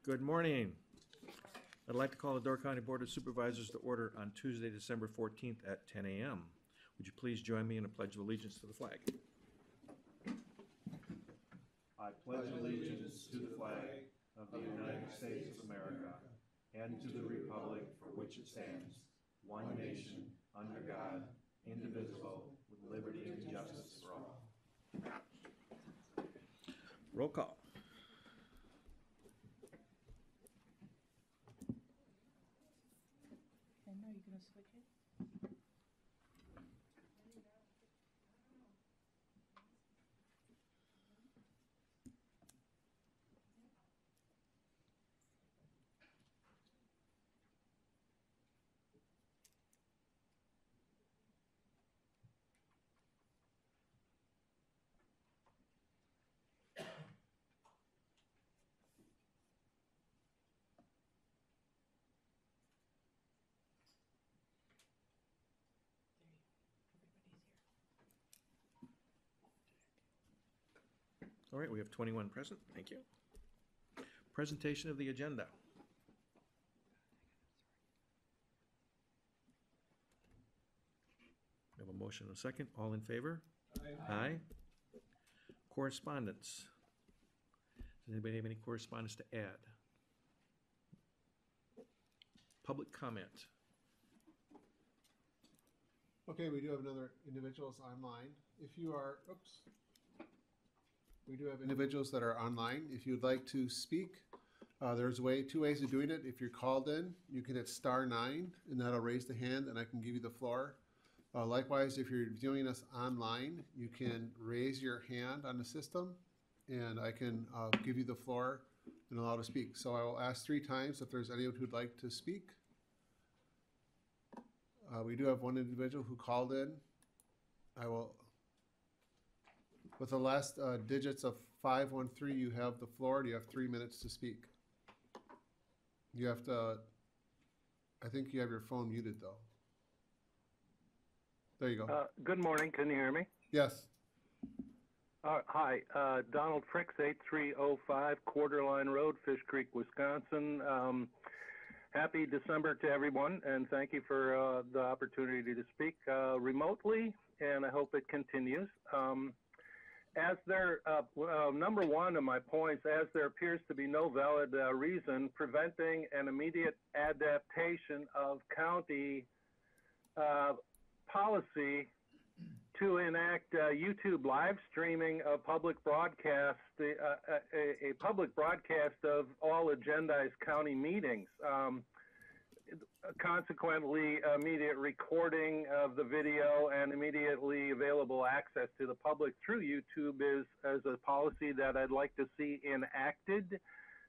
Good morning. I'd like to call the Door County Board of Supervisors to order on Tuesday, December 14th at 10 a.m. Would you please join me in a pledge of allegiance to the flag? I pledge allegiance to the flag of the United States of America and to the republic for which it stands, one nation, under God, indivisible, with liberty and justice for all. Roll call. And are you going to switch it? All right, we have 21 present. Thank you. Presentation of the agenda. We have a motion and a second. All in favor? Aye. Aye. Correspondence. Does anybody have any correspondence to add? Public comment. Okay, we do have another individuals online. If you are, we do have individuals that are online. If you'd like to speak, there's two ways of doing it. If you're called in, you can hit *9 and that'll raise the hand and I can give you the floor. Likewise, if you're viewing us online, you can raise your hand on the system and I can give you the floor and allow to speak. So I will ask 3 times if there's anyone who'd like to speak. We do have one individual who called in. I will, with the last digits of 513, you have the floor. You have 3 minutes to speak. You have to, I think you have your phone muted though. There you go. Good morning. Can you hear me? Yes. Hi, Donald Fricks, 8305 Quarterline Road, Fish Creek, Wisconsin. Happy December to everyone, and thank you for the opportunity to speak remotely, and I hope it continues. As there, number one of my points, as there appears to be no valid reason preventing an immediate adaptation of county policy to enact YouTube live streaming of public broadcast, a public broadcast of all agendized county meetings. Consequently, immediate recording of the video and immediately available access to the public through YouTube is a policy that I'd like to see enacted.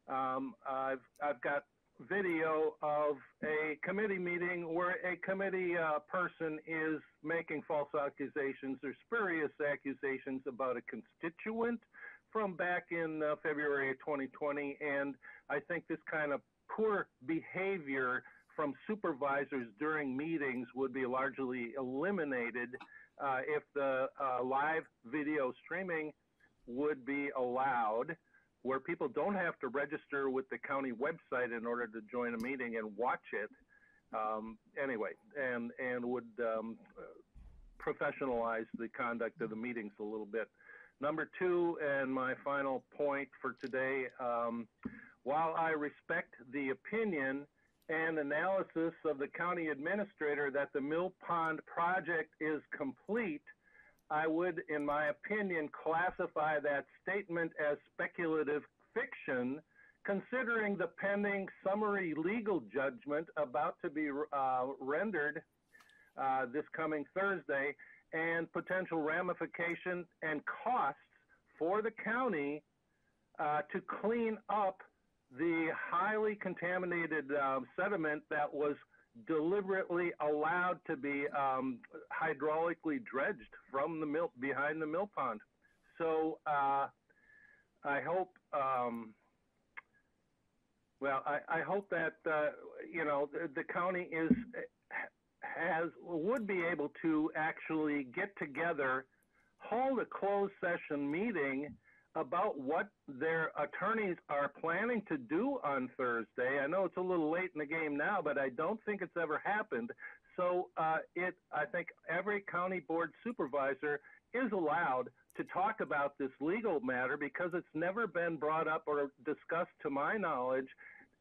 I've got video of a committee meeting where a committee person is making false accusations or spurious accusations about a constituent from back in February of 2020, and I think this kind of poor behavior from supervisors during meetings would be largely eliminated if the live video streaming would be allowed, where people don't have to register with the county website in order to join a meeting and watch it. Anyway, and would professionalize the conduct of the meetings a little bit. Number 2, and my final point for today, while I respect the opinion and analysis of the county administrator that the Mill Pond project is complete, I would, in my opinion, classify that statement as speculative fiction, considering the pending summary legal judgment about to be rendered this coming Thursday, and potential ramifications and costs for the county to clean up the highly contaminated sediment that was deliberately allowed to be hydraulically dredged from the mill, behind the mill pond. So I hope, I hope that you know, the county would be able to actually get together, hold a closed session meeting about what their attorneys are planning to do on Thursday. I know it's a little late in the game now, but I don't think it's ever happened. So I think every county board supervisor is allowed to talk about this legal matter because it's never been brought up or discussed, to my knowledge,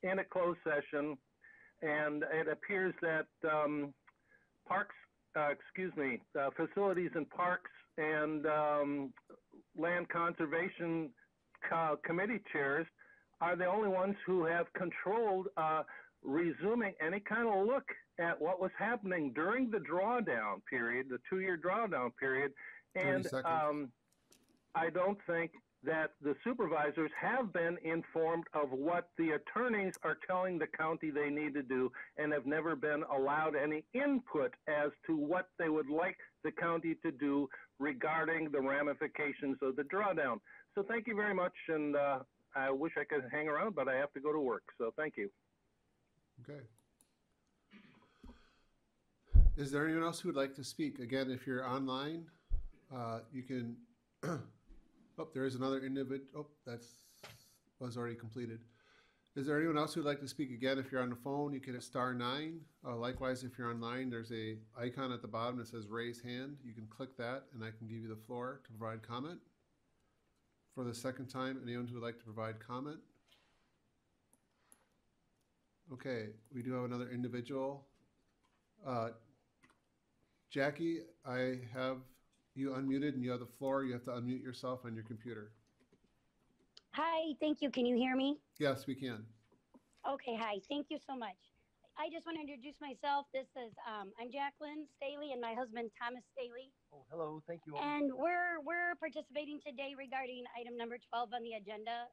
in a closed session. And it appears that facilities and parks and land conservation committee chairs are the only ones who have controlled resuming any kind of look at what was happening during the drawdown period, the 2-year drawdown period. And I don't think that the supervisors have been informed of what the attorneys are telling the county they need to do, and have never been allowed any input as to what they would like the county to do regarding the ramifications of the drawdown. So thank you very much, and I wish I could hang around, but I have to go to work, so thank you. Okay. Is there anyone else who would like to speak? Again, if you're online, you can, oh, there is another individual, oh, was already completed. Is there anyone else who would like to speak? Again, if you're on the phone, you can hit *9. Likewise, if you're online, there's a icon at the bottom that says raise hand. You can click that and I can give you the floor to provide comment. For the second time, anyone who would like to provide comment? Okay, we do have another individual. Jackie, I have you unmuted and you have the floor. You have to unmute yourself on your computer. Hi, thank you. Can you hear me? Yes, we can. Okay, hi. Thank you so much. I just want to introduce myself. This is I'm Jacqueline Staley and my husband Thomas Staley. Oh, hello. Thank you. And we're participating today regarding item number 12 on the agenda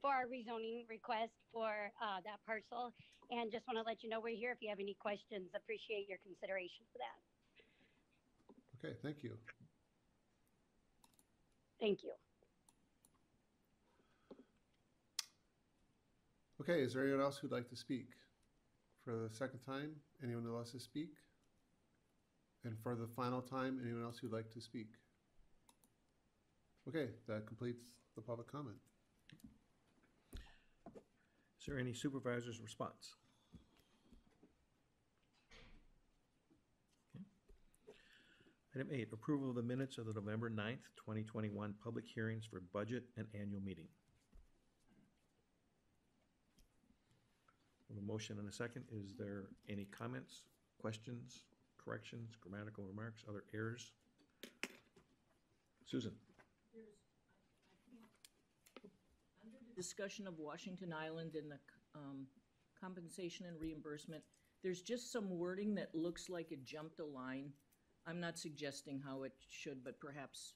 for our rezoning request for that parcel. And just want to let you know we're here if you have any questions. Appreciate your consideration for that. Okay, thank you. Thank you. Okay, is there anyone else who'd like to speak? For the second time, anyone who wants to speak? And for the final time, anyone else who'd like to speak? Okay, that completes the public comment. Is there any supervisor's response? Okay. Item 8, approval of the minutes of the November 9th, 2021 public hearings for budget and annual meeting. A motion and a second. Is there any comments, questions, corrections, grammatical remarks, other errors? Susan. Under the discussion of Washington Island and the compensation and reimbursement, there's just some wording that looks like it jumped a line. I'm not suggesting how it should, but perhaps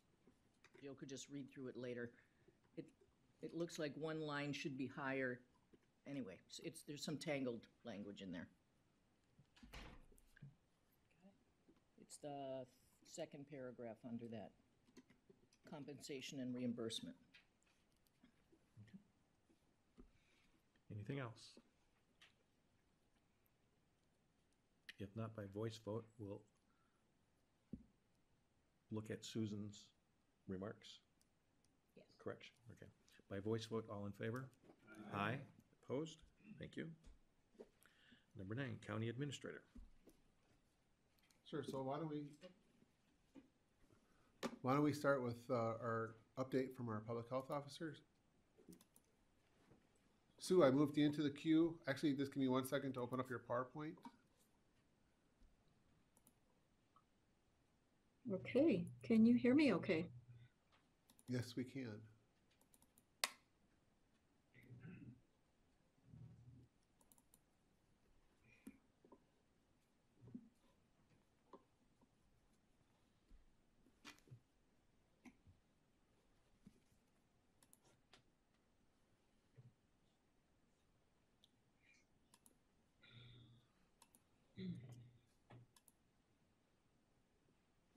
Jill could just read through it later. It looks like one line should be higher. Anyway, there's some tangled language in there. It's the second paragraph under that. Compensation and reimbursement. Anything else? If not, by voice vote, we'll look at Susan's remarks. Yes. Correction. Okay. By voice vote, all in favor? Aye. Opposed? Thank you. Number 9, County Administrator. Sure, so why don't we start with our update from our public health officers? Sue, I moved you into the queue. Actually, just give me 1 second to open up your PowerPoint. Okay, can you hear me okay? Yes, we can.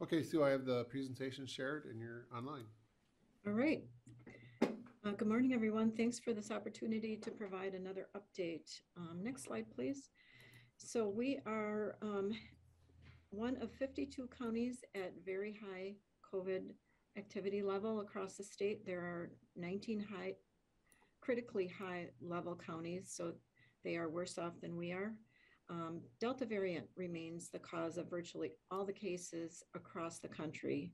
Okay, Sue, I have the presentation shared and you're online. All right. Good morning, everyone. Thanks for this opportunity to provide another update. Next slide, please. So we are one of 52 counties at very high COVID activity level across the state. There are 19 critically high level counties, so they are worse off than we are. Delta variant remains the cause of virtually all the cases across the country.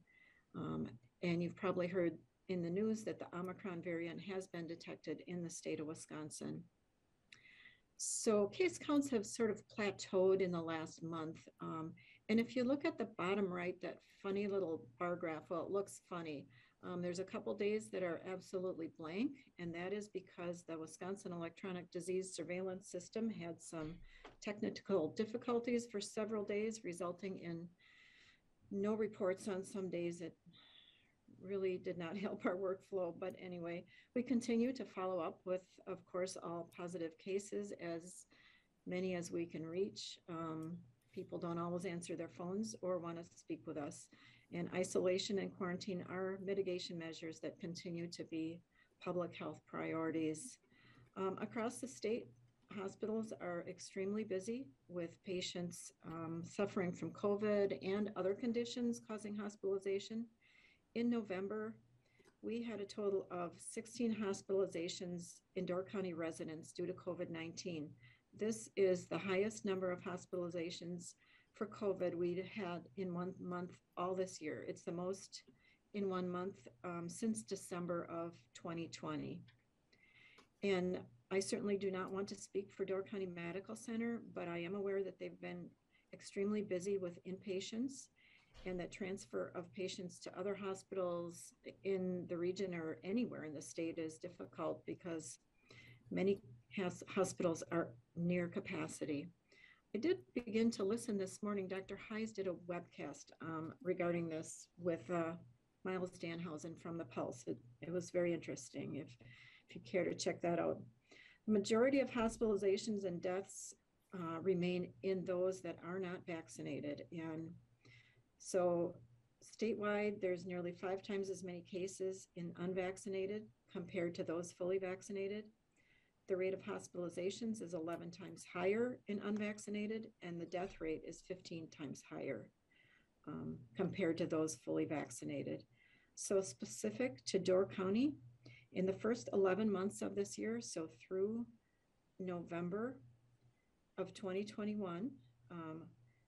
And you've probably heard in the news that the Omicron variant has been detected in the state of Wisconsin. So case counts have sort of plateaued in the last month. And if you look at the bottom right, that funny little bar graph, well, it looks funny. There's a couple days that are absolutely blank, and that is because the Wisconsin Electronic Disease Surveillance System had some technical difficulties for several days, resulting in no reports on some days. It really did not help our workflow. But anyway, we continue to follow up with, of course, all positive cases, as many as we can reach. People don't always answer their phones or want to speak with us. And isolation and quarantine are mitigation measures that continue to be public health priorities. Across the state, hospitals are extremely busy with patients suffering from COVID and other conditions causing hospitalization. In November, we had a total of 16 hospitalizations in Door County residents due to COVID-19. This is the highest number of hospitalizations for COVID we'd had in 1 month all this year. It's the most in 1 month since December of 2020. And I certainly do not want to speak for Door County Medical Center, but I am aware that they've been extremely busy with inpatients, and that transfer of patients to other hospitals in the region or anywhere in the state is difficult because many hospitals are near capacity. I did begin to listen this morning. Dr. Hayes did a webcast regarding this with Miles Danhausen from the Pulse. It was very interesting if you care to check that out. The majority of hospitalizations and deaths remain in those that are not vaccinated. And so statewide, there's nearly 5 times as many cases in unvaccinated compared to those fully vaccinated. The rate of hospitalizations is 11 times higher in unvaccinated, and the death rate is 15 times higher compared to those fully vaccinated. So specific to Door County, in the first 11 months of this year, so through November of 2021,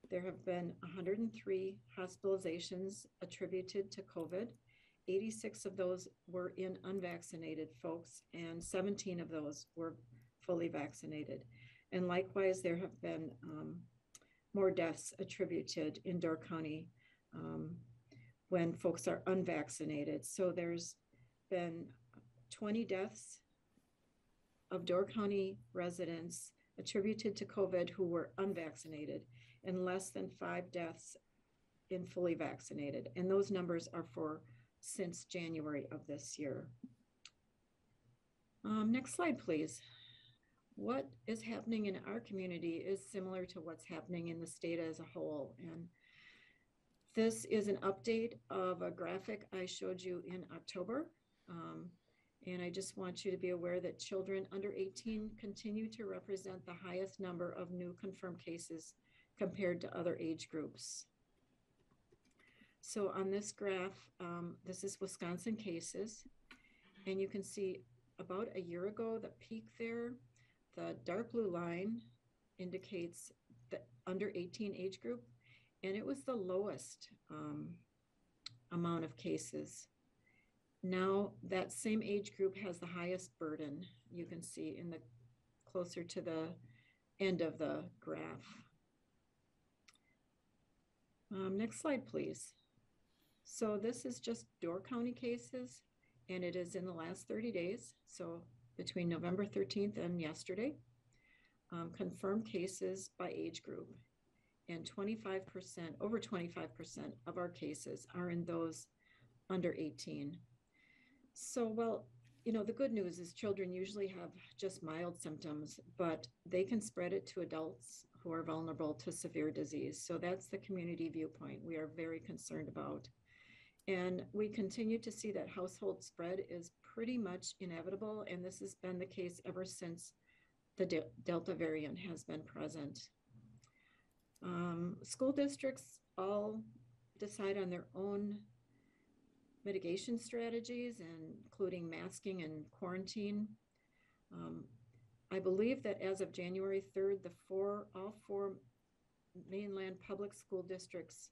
there have been 103 hospitalizations attributed to COVID. 86 of those were in unvaccinated folks, and 17 of those were fully vaccinated. And likewise, there have been more deaths attributed in Door County when folks are unvaccinated. So there's been 20 deaths of Door County residents attributed to COVID who were unvaccinated, and less than 5 deaths in fully vaccinated. And those numbers are for since January of this year. Next slide, please. What is happening in our community is similar to what's happening in the state as a whole. And this is an update of a graphic I showed you in October. And I just want you to be aware that children under 18 continue to represent the highest number of new confirmed cases compared to other age groups. So on this graph, this is Wisconsin cases, and you can see about a year ago, the peak there, the dark blue line indicates the under 18 age group, and it was the lowest amount of cases. Now that same age group has the highest burden, you can see in the closer to the end of the graph. Next slide, please. So this is just Door County cases, and it is in the last 30 days. So between November 13th and yesterday, confirmed cases by age group, and 25%, over 25% of our cases are in those under 18. So, well, you know, the good news is children usually have just mild symptoms, but they can spread it to adults who are vulnerable to severe disease. So that's the community viewpoint we are very concerned about. And we continue to see that household spread is pretty much inevitable, and this has been the case ever since the Delta variant has been present. School districts all decide on their own mitigation strategies, including masking and quarantine. I believe that as of January 3rd, all four mainland public school districts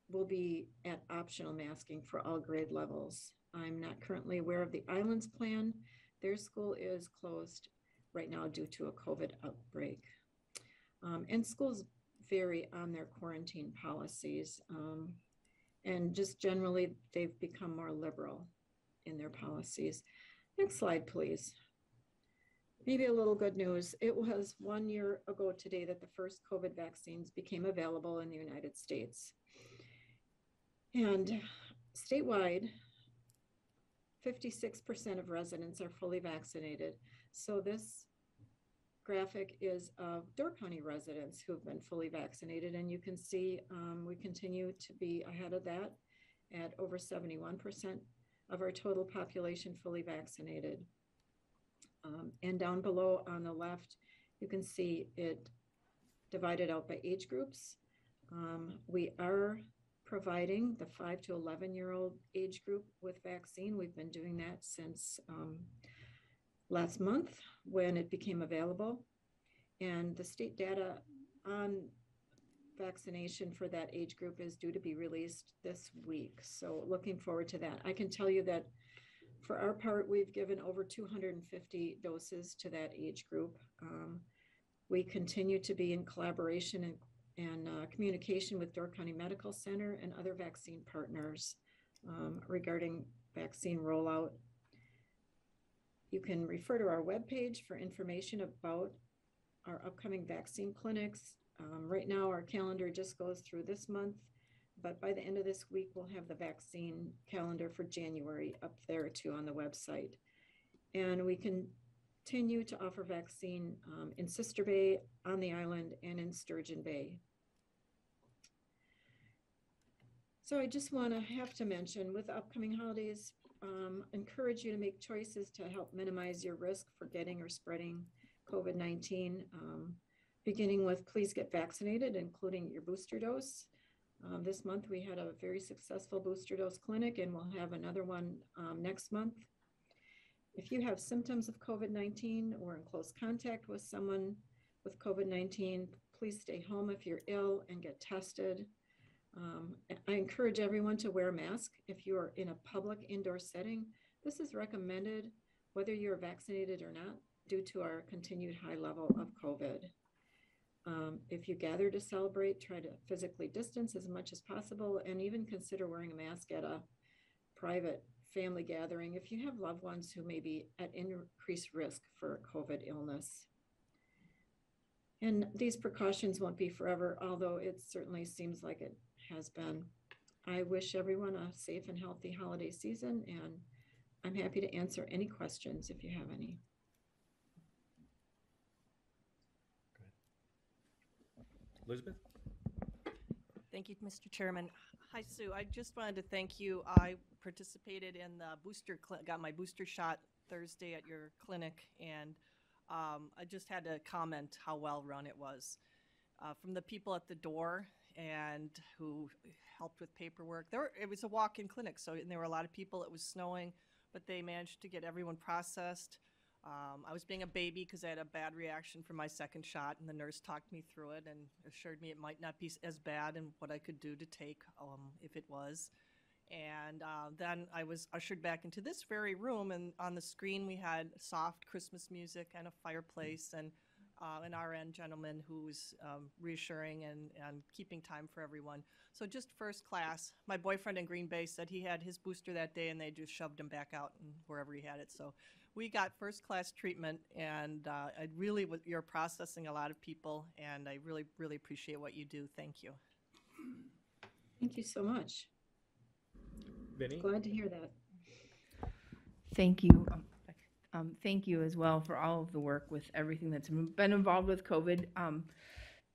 will be at optional masking for all grade levels. I'm not currently aware of the Islands plan. Their school is closed right now due to a COVID outbreak. And schools vary on their quarantine policies. And just generally, they've become more liberal in their policies. Next slide, please. Maybe a little good news. It was 1 year ago today that the first COVID vaccines became available in the United States. And statewide, 56% of residents are fully vaccinated. So this graphic is of Door County residents who have been fully vaccinated. And you can see we continue to be ahead of that at over 71% of our total population fully vaccinated. And down below on the left, you can see it divided out by age groups. We are providing the 5 to 11-year-old age group with vaccine. We've been doing that since last month when it became available. And the state data on vaccination for that age group is due to be released this week. So looking forward to that. I can tell you that for our part, we've given over 250 doses to that age group. We continue to be in collaboration and communication with Door County Medical Center and other vaccine partners regarding vaccine rollout. You can refer to our webpage for information about our upcoming vaccine clinics. Right now, our calendar just goes through this month, but by the end of this week, we'll have the vaccine calendar for January up there too on the website. And we continue to offer vaccine in Sister Bay, on the island, and in Sturgeon Bay. So I just have to mention, with the upcoming holidays, encourage you to make choices to help minimize your risk for getting or spreading COVID-19, beginning with please get vaccinated, including your booster dose. This month we had a very successful booster dose clinic, and we'll have another one next month. If you have symptoms of COVID-19 or in close contact with someone with COVID-19, please stay home if you're ill and get tested. I encourage everyone to wear a mask if you are in a public indoor setting. This is recommended whether you're vaccinated or not due to our continued high level of COVID. If you gather to celebrate, try to physically distance as much as possible, and even consider wearing a mask at a private family gathering if you have loved ones who may be at increased risk for COVID illness. And these precautions won't be forever, although it certainly seems like it has been. I wish everyone a safe and healthy holiday season, and I'm happy to answer any questions if you have any. Elizabeth? Thank you, Mr. Chairman. Hi, Sue. I just wanted to thank you. I participated in the got my booster shot Thursday at your clinic, and I just had to comment how well run it was. From the people at the door and who helped with paperwork. It was a walk-in clinic, and there were a lot of people. It was snowing, but they managed to get everyone processed. I was being a baby because I had a bad reaction from my second shot, and the nurse talked me through it and assured me it might not be as bad and what I could do to take if it was. And then I was ushered back into this very room, and on the screen we had soft Christmas music and a fireplace, and an RN gentleman who was reassuring and keeping time for everyone. So just first class. My boyfriend in Green Bay said he had his booster that day, and they just shoved him back out and wherever he had it. So we got first class treatment, and you're processing a lot of people, and I really, really appreciate what you do. Thank you. Thank you so much. Vinny? Glad to hear that. Thank you. Thank you as well for all of the work with everything that's been involved with COVID.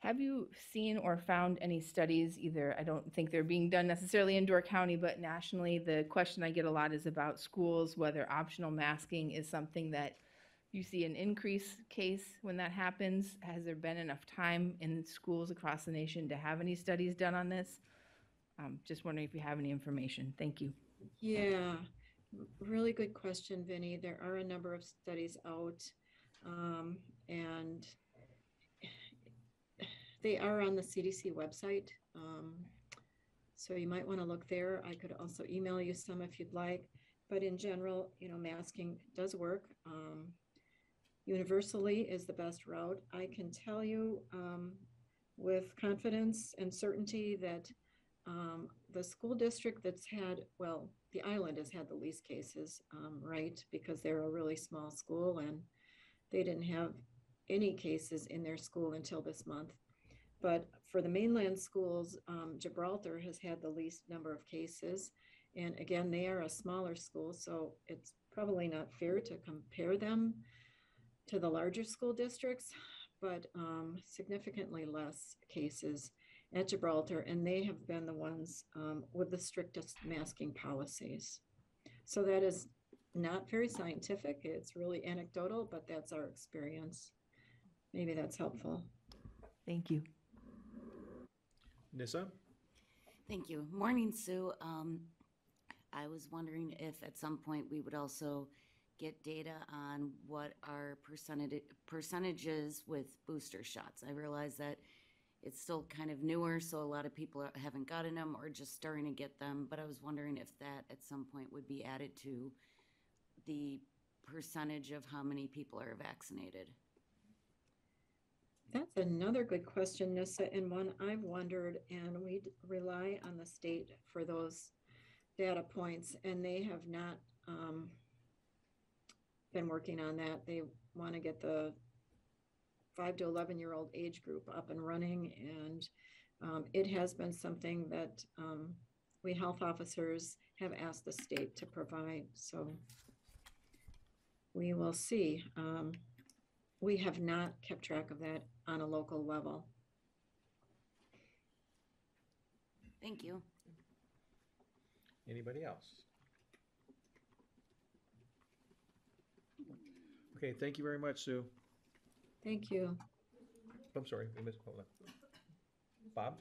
Have you seen or found any studies, either, I don't think they're being done necessarily in Door County, but nationally? The question I get a lot is about schools, whether optional masking is something that you see an increased case when that happens. Has there been enough time in schools across the nation to have any studies done on this? Just wondering if you have any information. Thank you. Yeah, really good question, Vinny. There are a number of studies out, and they are on the CDC website. So you might want to look there. I could also email you some if you'd like. But in general, masking does work. Universally is the best route. I can tell you with confidence and certainty that the school district that's had, well, the island has had the least cases, right? Because they're a really small school and they didn't have any cases in their school until this month. But for the mainland schools, Gibraltar has had the least number of cases. And again, they are a smaller school, so it's probably not fair to compare them to the larger school districts, but significantly less cases at Gibraltar, and they have been the ones with the strictest masking policies. So that is not very scientific. It's really anecdotal, but that's our experience. Maybe that's helpful. Thank you. Nissa? Thank you. Morning, Sue. I was wondering if at some point we would also get data on what our percentages with booster shots. I realize that it's still kind of newer, so a lot of people haven't gotten them or just starting to get them, but I was wondering if that at some point would be added to the percentage of how many people are vaccinated. That's another good question, Nissa, and one I've wondered, and we rely on the state for those data points, and they have not been working on that. They want to get the 5 to 11-year-old age group up and running, and it has been something that we health officers have asked the state to provide, so we will see. We have not kept track of that on a local level. Thank you. Anybody else? Okay, thank you very much, Sue. Thank you. I'm sorry, I missed, hold on. Bob?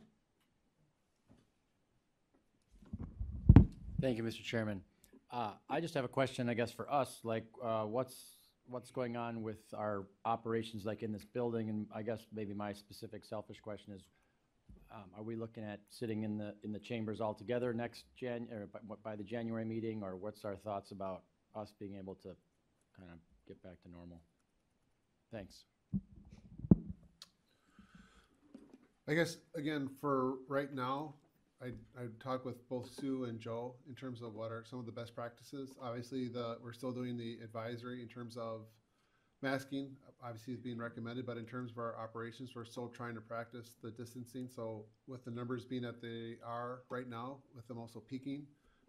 Thank you, Mr. Chairman. I just have a question, I guess, for us, like, what's going on with our operations, like in this building? And I guess maybe my specific selfish question is, are we looking at sitting in the chambers all together next by the January meeting, or what's our thoughts about us being able to kind of get back to normal? Thanks. I guess, again, for right now, I'd talk with both Sue and Joe in terms of what are some of the best practices. Obviously, we're still doing the advisory in terms of masking, obviously is being recommended, but in terms of our operations, we're still trying to practice the distancing. So with the numbers being that they are right now, with them also peaking,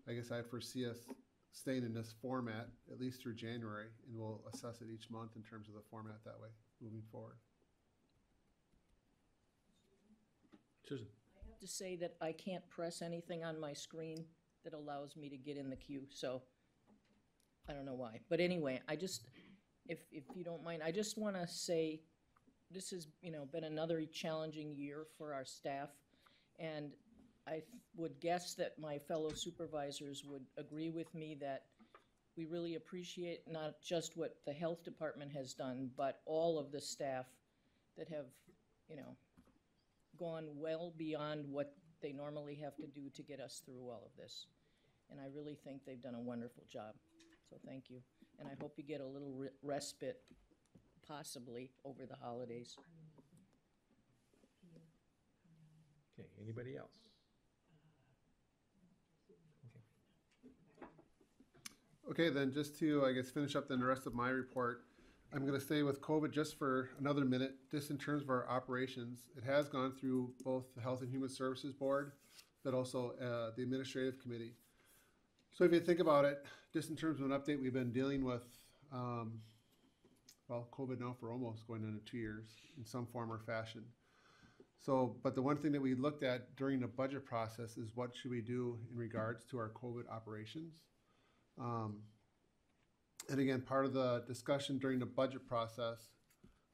I guess I foresee us staying in this format at least through January, and we'll assess it each month in terms of the format that way moving forward. Susan? I have to say that I can't press anything on my screen that allows me to get in the queue, so I don't know why. But anyway, if you don't mind, I just want to say this has, been another challenging year for our staff, and I would guess that my fellow supervisors would agree with me that we really appreciate not just what the health department has done, but all of the staff that have, gone well beyond what they normally have to do to get us through all of this. And I really think they've done a wonderful job. So thank you. And I hope you get a little respite, possibly, over the holidays. Okay, anybody else? Okay, then just to, I guess, finish up then the rest of my report, I'm going to stay with COVID just for another minute, just in terms of our operations. It has gone through both the Health and Human Services Board, but also the Administrative Committee. So if you think about it, just in terms of an update, we've been dealing with, COVID now for almost going into 2 years in some form or fashion. So, but the one thing that we looked at during the budget process is what should we do in regards to our COVID operations. And again, part of the discussion during the budget process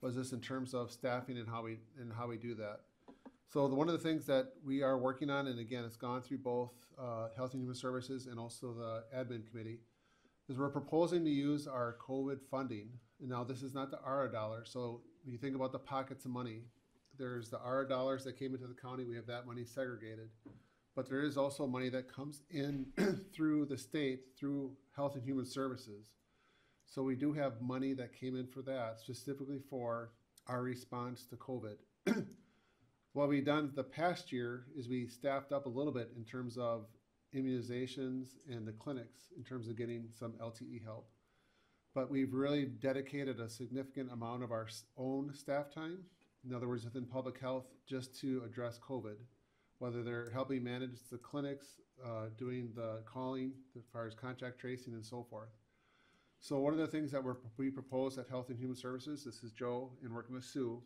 was this in terms of staffing and how we do that. So one of the things that we are working on, and again, it's gone through both Health and Human Services and also the Admin Committee, is we're proposing to use our COVID funding. And now this is not the ARA dollars. So when you think about the pockets of money, there's the ARA dollars that came into the county. We have that money segregated. But there is also money that comes in through the state, through Health and Human Services. So we do have money that came in for that, specifically for our response to COVID. What we've done the past year is we staffed up a little bit in terms of immunizations and the clinics in terms of getting some LTE help. But we've really dedicated a significant amount of our own staff time, in other words, within public health, just to address COVID, whether they're helping manage the clinics, doing the calling as far as contact tracing and so forth. So one of the things that we propose at Health and Human Services, this is Joe and working with Sue,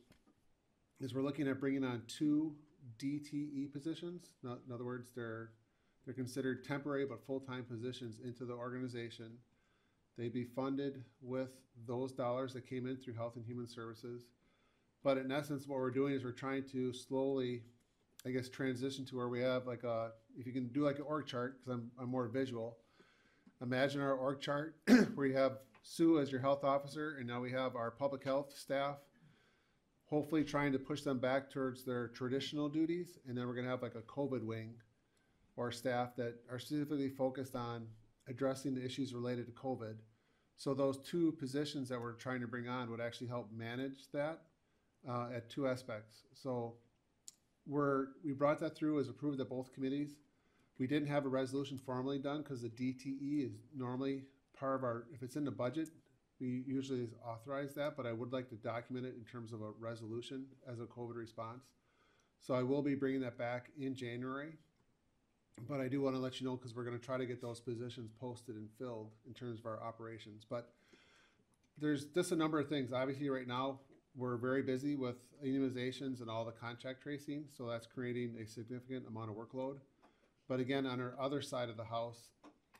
is we're looking at bringing on 2 DTE positions. In other words, they're considered temporary but full-time positions into the organization. They'd be funded with those dollars that came in through Health and Human Services. But in essence, what we're doing is we're trying to slowly, I guess, transition to where we have like a, if you can do like an org chart, because I'm more visual. Imagine our org chart where you have Sue as your health officer, and now we have our public health staff, hopefully trying to push them back towards their traditional duties. And then we're gonna have like a COVID wing or staff that are specifically focused on addressing the issues related to COVID. So those 2 positions that we're trying to bring on would actually help manage that at 2 aspects. So we brought that through as approved at both committees. We didn't have a resolution formally done because the DTE is normally part of our, if it's in the budget, we usually authorize that, but I would like to document it in terms of a resolution as a COVID response. So I will be bringing that back in January, but I do want to let you know because we're going to try to get those positions posted and filled in terms of our operations. But there's just a number of things. Obviously right now we're very busy with immunizations and all the contact tracing, so that's creating a significant amount of workload. But again, on our other side of the house,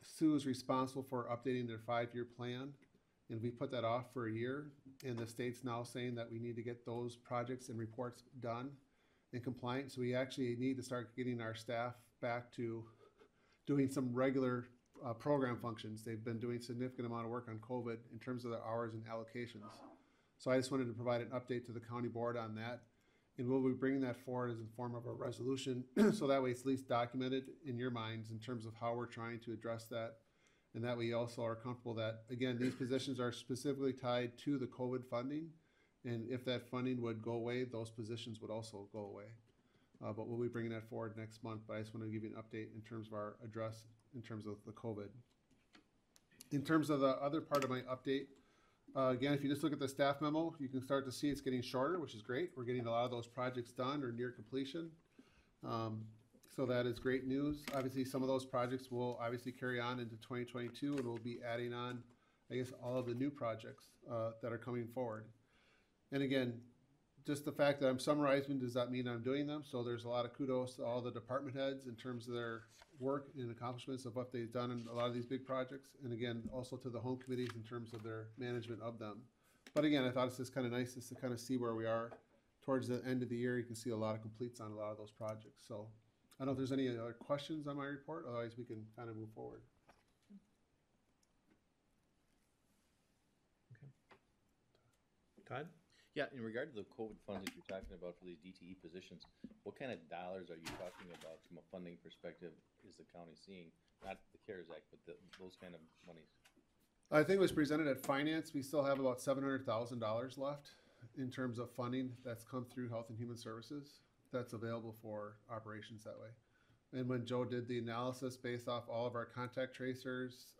Sue is responsible for updating their 5-year plan. And we put that off for a year, and the state's now saying that we need to get those projects and reports done and compliant. So we actually need to start getting our staff back to doing some regular program functions. They've been doing significant amount of work on COVID in terms of their hours and allocations. So I just wanted to provide an update to the county board on that. And we'll be bringing that forward as in form of a resolution. So that way it's at least documented in your minds in terms of how we're trying to address that. And that we also are comfortable that, again, these positions are specifically tied to the COVID funding. And if that funding would go away, those positions would also go away. But we'll be bringing that forward next month. But I just want to give you an update in terms of our address, in terms of the COVID. In terms of the other part of my update, again, if you just look at the staff memo, you can start to see it's getting shorter, which is great. We're getting a lot of those projects done or near completion. So that is great news. Obviously, some of those projects will obviously carry on into 2022, and we'll be adding on, I guess, all of the new projects that are coming forward. And again, just the fact that I'm summarizing does not mean I'm doing them. So there's a lot of kudos to all the department heads in terms of their work and accomplishments of what they've done in a lot of these big projects. And again, also to the home committees in terms of their management of them. But again, I thought it's just kind of nice just to kind of see where we are towards the end of the year. You can see a lot of completes on a lot of those projects. So I don't know if there's any other questions on my report. Otherwise, we can kind of move forward. Todd? Yeah, in regard to the COVID funds that you're talking about for these DTE positions, what kind of dollars are you talking about from a funding perspective is the county seeing? Not the CARES Act, but those kind of monies. I think it was presented at finance. We still have about $700,000 left in terms of funding that's come through Health and Human Services that's available for operations that way. And when Joe did the analysis based off all of our contact tracers,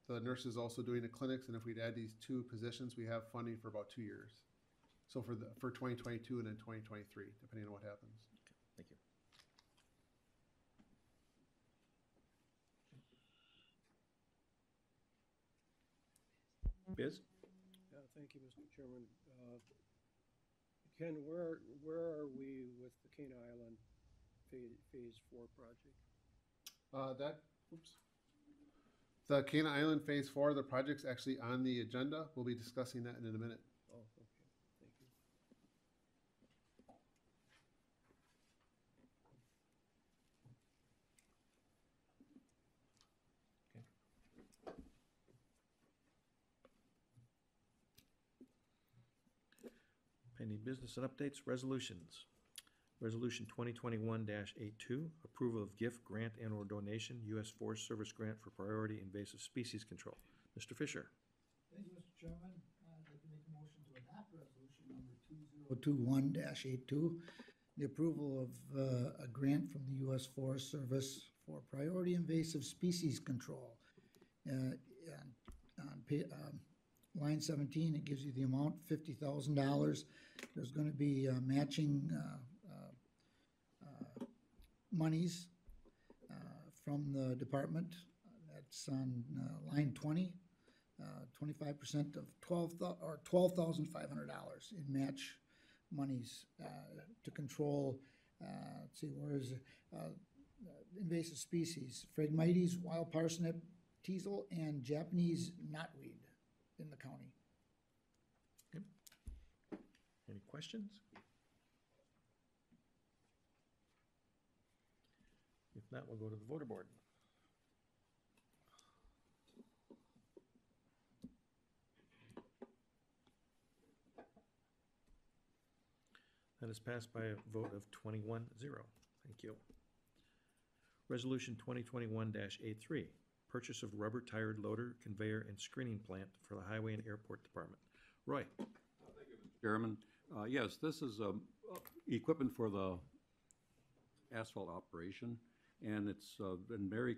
the nurses also doing the clinics, and if we'd add these 2 positions, we have funding for about 2 years. So for 2022 and then 2023, depending on what happens. Thank you. Biz? Yeah, thank you, Mr. Chairman. Ken, where are we with the Cane Island Phase 4 project? The Cane Island Phase 4, the project's actually on the agenda. We'll be discussing that in a minute. Oh, okay, thank you. Any business and updates, resolutions? Resolution 2021-82, approval of gift, grant, and/or donation, U.S. Forest Service grant for priority invasive species control. Mr. Fisher. Thank you, Mr. Chairman. I'd like to make a motion to adopt resolution number 2021-82, the approval of a grant from the U.S. Forest Service for priority invasive species control. Line 17, it gives you the amount, $50,000. There's going to be matching monies from the department. That's on line 20, 25% of $12,500 in match monies to control. Let's see, where is it? Invasive species: Phragmites, wild parsnip, teasel, and Japanese knotweed in the county. Okay. Any questions? If not, we'll go to the voter board. That is passed by a vote of 21-0. Thank you. Resolution 2021-83, purchase of rubber-tired loader, conveyor, and screening plant for the Highway and Airport Department. Roy. Thank you, Mr. Chairman. Yes, this is equipment for the asphalt operation, and it's been very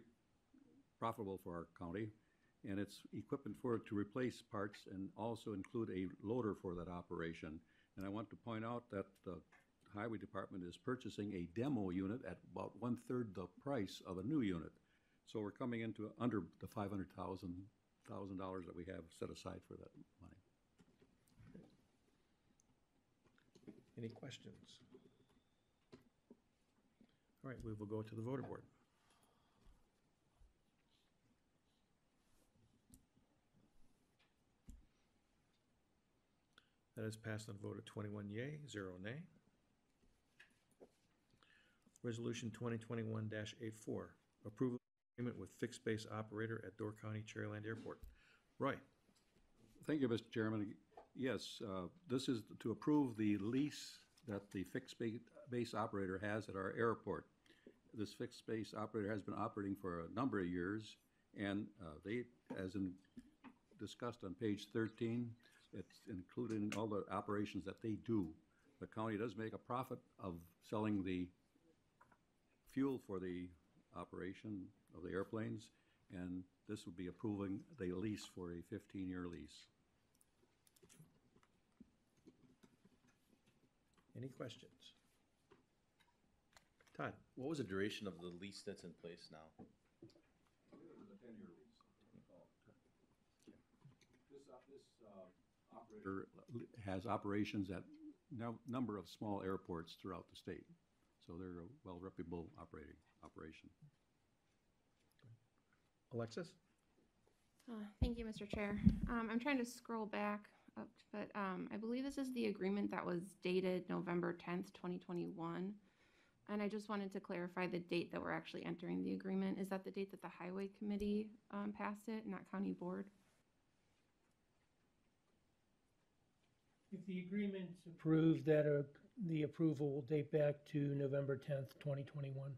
profitable for our county, and it's equipment for it to replace parts and also include a loader for that operation. And I want to point out that the Highway Department is purchasing a demo unit at about 1/3 the price of a new unit. So we're coming into under the $500,000 that we have set aside for that money. Any questions? All right, we will go to the voter board. That is passed on a vote of 21 yea, 0 nay. Resolution 2021-84, approval of agreement with fixed base operator at Door County Cherryland Airport. Roy. Thank you, Mr. Chairman. Yes, this is to approve the lease that the fixed base operator has at our airport. This fixed base operator has been operating for a number of years, and they, as discussed on page 13, it's including all the operations that they do. The county does make a profit of selling the fuel for the operation of the airplanes, and this would be approving the lease for a 15-year lease. Any questions? Todd. What was the duration of the lease that's in place now? It was a 10-year lease. This operator has operations at a number of small airports throughout the state. So they're a well-reputable operation. Alexis? Thank you, Mr. Chair. I'm trying to scroll back up, but I believe this is the agreement that was dated November 10th, 2021. And I just wanted to clarify the date that we're actually entering the agreement. Is that the date that the Highway Committee passed it, not County Board? If the agreement's approved, that the approval will date back to November 10th, 2021.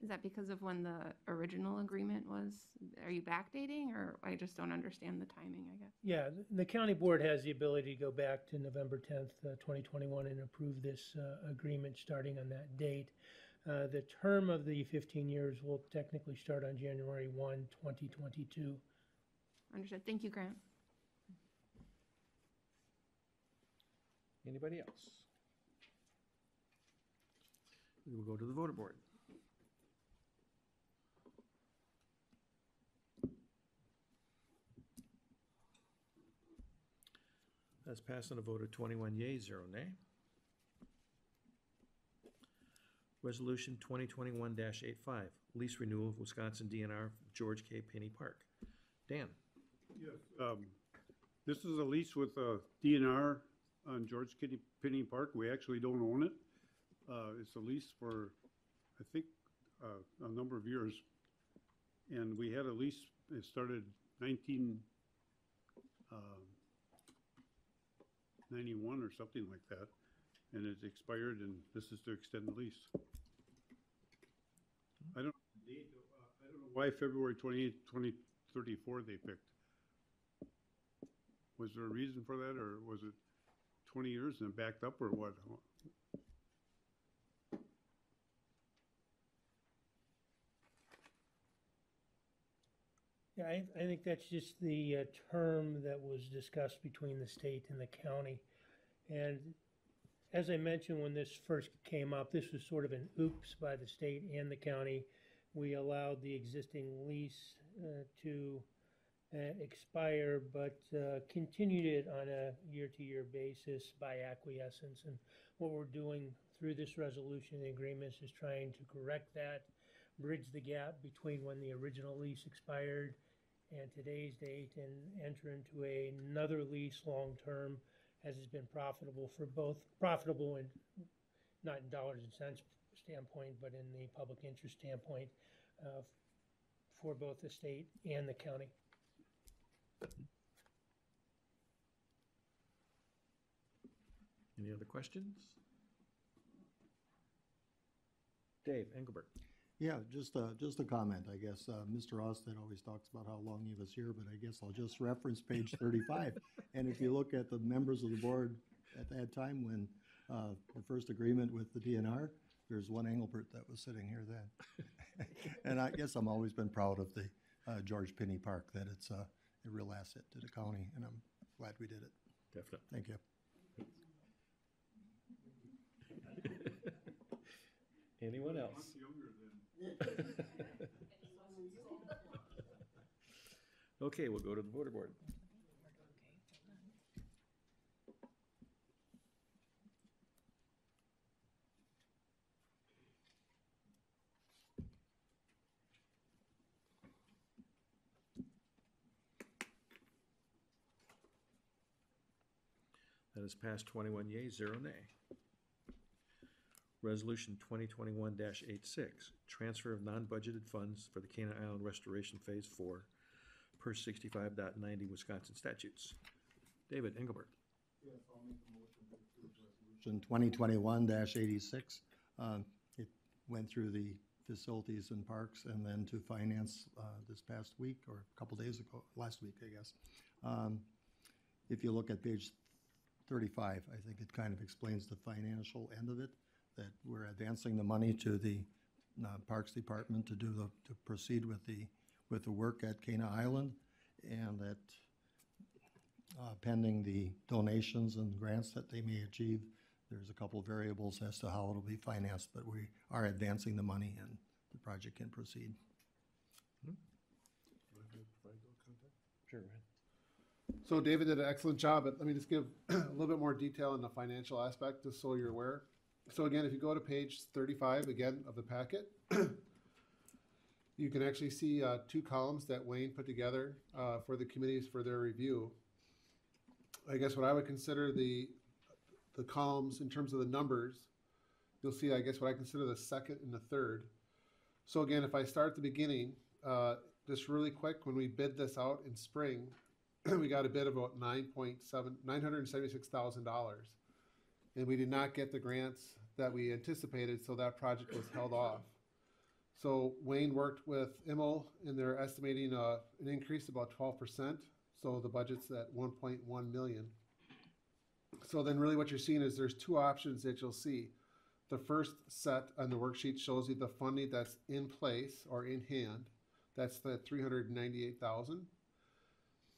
Is that because of when the original agreement was? Are you backdating, or I just don't understand the timing, I guess? Yeah, the county board has the ability to go back to November 10th, 2021 and approve this agreement starting on that date. The term of the 15 years will technically start on January 1, 2022. Understood. Thank you, Grant. Anybody else? We will go to the voter board. That's passed on a vote of 21 yea, 0 nay. Resolution 2021-85, lease renewal of Wisconsin DNR George K. Pinney Park. Dan. Yes, this is a lease with DNR on George K. Pinney Park. We actually don't own it. It's a lease for, I think, a number of years. And we had a lease, it started 91 or something like that. And it's expired, and this is to extend the lease. I don't know why February 28th, 2034 they picked. Was there a reason for that, or was it 20 years and backed up, or what? Yeah, I think that's just the term that was discussed between the state and the county. And as I mentioned, when this first came up, this was sort of an oops by the state and the county. We allowed the existing lease to expire, but continued it on a year-to-year basis by acquiescence. And what we're doing through this resolution and agreements is trying to correct that, bridge the gap between when the original lease expired and today's date, and enter into another lease long-term, as has been profitable for both, profitable and not in dollars and cents standpoint, but in the public interest standpoint, for both the state and the county. Any other questions? Dave Engelbert. Yeah, just a comment, I guess. Mr. Austin always talks about how long he was here, but I guess I'll just reference page 35. And if you look at the members of the board at that time when the first agreement with the DNR, there's one Engelbert that was sitting here then. And I guess I'm always been proud of the George Pinney Park, that it's a real asset to the county, and I'm glad we did it. Definitely. Thank you. Anyone else? Okay, we'll go to the voter board. That is passed 21 yeas, 0 nay. Resolution 2021-86, transfer of non-budgeted funds for the Canaan Island Restoration Phase 4 per 65.90 Wisconsin statutes. David Engelbert. Yes, I'll make a motion to approve resolution 2021-86. It went through the facilities and parks and then to finance this past week, or a couple days ago, last week, I guess. If you look at page 35, I think it kind of explains the financial end of it, that we're advancing the money to the Parks Department to proceed with the work at Cana Island, and that pending the donations and grants that they may achieve, there's a couple of variables as to how it'll be financed, but we are advancing the money and the project can proceed. Sure, go ahead. So David did an excellent job, but let me just give a little bit more detail on the financial aspect, just so you're aware. So again, if you go to page 35 again of the packet, you can actually see 2 columns that Wayne put together for the committees for their review. I guess what I would consider the columns in terms of the numbers, you'll see, I guess, what I consider the second and the third. So again, if I start at the beginning, just really quick, when we bid this out in spring, we got a bid of about $976,000. And we did not get the grants that we anticipated, so that project was held off. So Wayne worked with IML, and they're estimating an increase of about 12%. So the budget's at 1.1 million. So then really what you're seeing is there's 2 options that you'll see. The first set on the worksheet shows you the funding that's in place or in hand. That's the $398,000.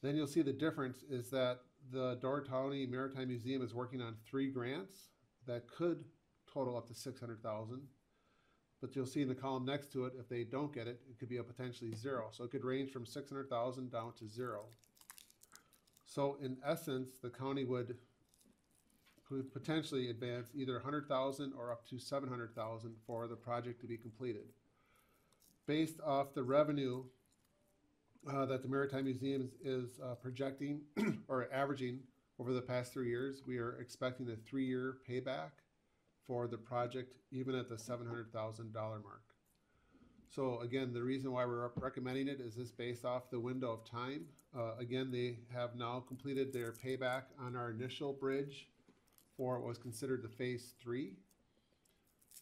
Then you'll see the difference is that the Door County Maritime Museum is working on 3 grants that could total up to $600,000. But you'll see in the column next to it, if they don't get it, it could be a potentially 0. So it could range from $600,000 down to 0. So in essence, the county would potentially advance either $100,000 or up to $700,000 for the project to be completed. Based off the revenue that the Maritime Museum is projecting or averaging over the past 3 years, we are expecting a 3-year payback for the project, even at the $700,000 mark. So again, the reason why we're recommending it is this based off the window of time Again, they have now completed their payback on our initial bridge for what was considered the phase 3.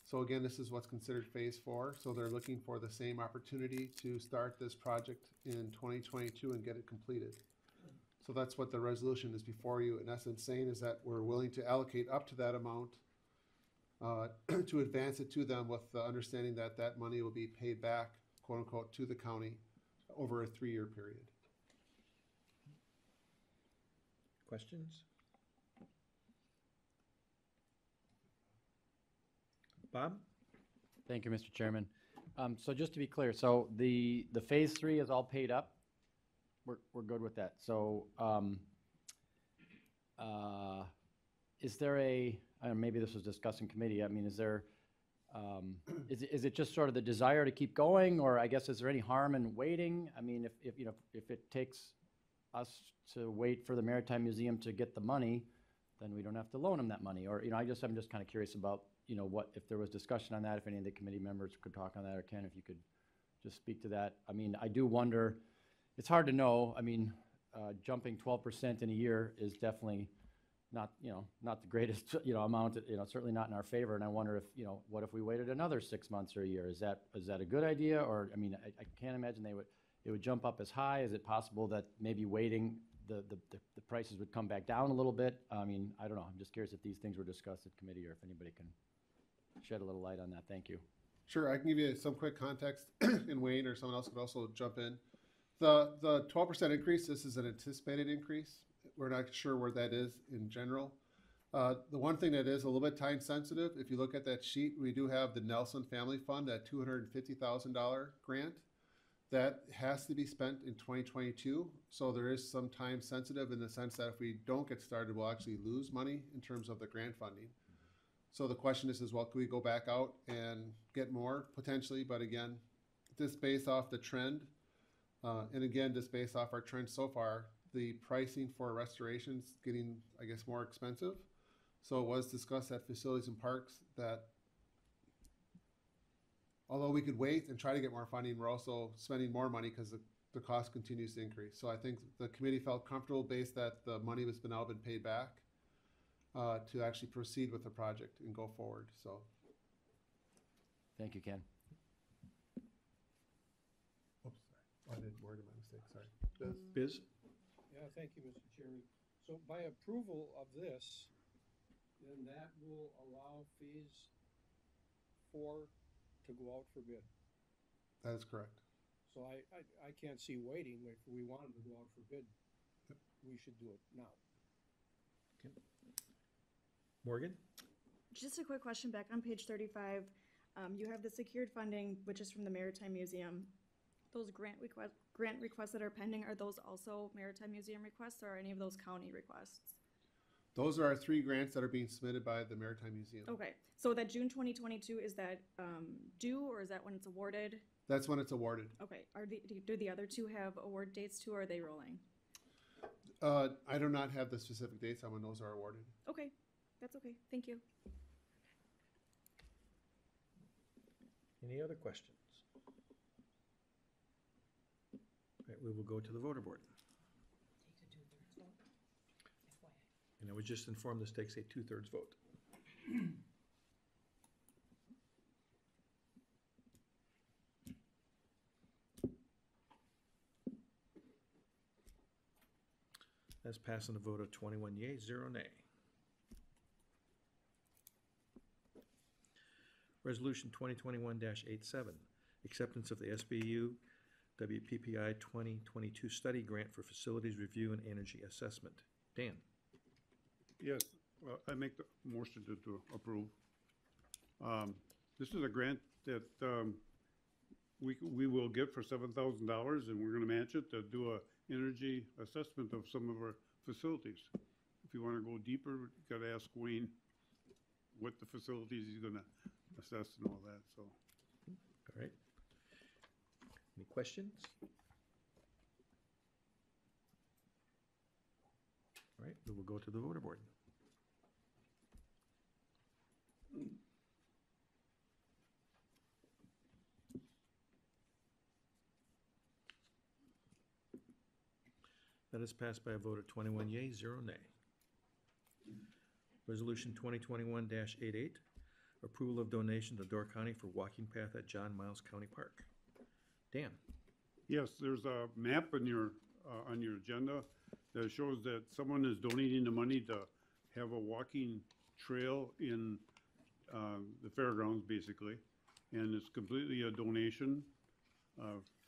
So again, this is what's considered phase 4. So they're looking for the same opportunity to start this project in 2022 and get it completed. So that's what the resolution is before you, in essence, saying is that we're willing to allocate up to that amount to advance it to them with the understanding that that money will be paid back, quote unquote, to the county over a 3-year period. Questions? Bob? Thank you, Mr. Chairman. So just to be clear, so the phase 3 is all paid up? We're good with that. So is there maybe this was discussed in committee, I mean, is there, is it just sort of the desire to keep going, or I guess is there any harm in waiting? I mean, if you know, if it takes us to wait for the Maritime Museum to get the money, then we don't have to loan them that money, or, you know, I'm just kind of curious about, you know, what, if there was discussion on that, if any of the committee members could talk on that, or Ken, if you could just speak to that. I mean, I do wonder, it's hard to know, I mean, jumping 12% in a year is definitely not, you know, not the greatest, you know, amount, you know, certainly not in our favor, and I wonder if, you know, what if we waited another 6 months or a year? Is that a good idea, or, I mean, I can't imagine it would jump up as high. Is it possible that maybe waiting, the prices would come back down a little bit? I mean, I don't know, I'm just curious if these things were discussed at committee, or if anybody can shed a little light on that. Thank you. Sure, I can give you some quick context, and Wayne or someone else could also jump in. The 12% increase, this is an anticipated increase. We're not sure where that is in general. The one thing that is a little bit time sensitive, if you look at that sheet, we do have the Nelson Family Fund, that $250,000 grant. That has to be spent in 2022. So there is some time sensitive in the sense that if we don't get started, we'll actually lose money in terms of the grant funding. So the question is well, can we go back out and get more potentially? But again, just based off the trend, and again, just based off our trend so far, the pricing for restorations getting, I guess, more expensive. So it was discussed at Facilities and Parks that although we could wait and try to get more funding, we're also spending more money because the cost continues to increase. So I think the committee felt comfortable based that the money has now been paid back to actually proceed with the project and go forward. So, thank you, Ken. Oops, sorry. I did word my mistake. Sorry. Biz? Yeah, thank you, Mr. Chairman. So by approval of this, then that will allow phase 4 to go out for bid. That is correct. So I can't see waiting. If we wanted to go out for bid, we should do it now. Okay. Morgan? Just a quick question back on page 35. You have the secured funding, which is from the Maritime Museum. Those grant requests that are pending, are those also Maritime Museum requests, or are any of those county requests? Those are our 3 grants that are being submitted by the Maritime Museum. Okay, so that June 2022, is that due, or is that when it's awarded? That's when it's awarded. Okay, do the other 2 have award dates too, or are they rolling? I do not have the specific dates on when those are awarded. Okay, that's okay, thank you. Any other questions? All right, we will go to the voter board. And I was just informed this takes a 2/3 vote. That's passing a vote of 21 yea, 0 nay. Resolution 2021-87, acceptance of the SBU WPPI 2022 study grant for facilities review and energy assessment. Dan? Yes, I make the motion to approve. This is a grant that we will get for $7,000, and we're going to match it to do a energy assessment of some of our facilities. If you want to go deeper, you got to ask Wayne what the facilities he's going to assess and all that. So, all right. Any questions? All right, we will go to the voter board. That is passed by a vote of 21 yea, 0 nay. Resolution 2021-88, approval of donation to Door County for walking path at John Miles County Park. Dan? Yes, there's a map on your agenda that shows that someone is donating the money to have a walking trail in the fairgrounds, basically. And it's completely a donation,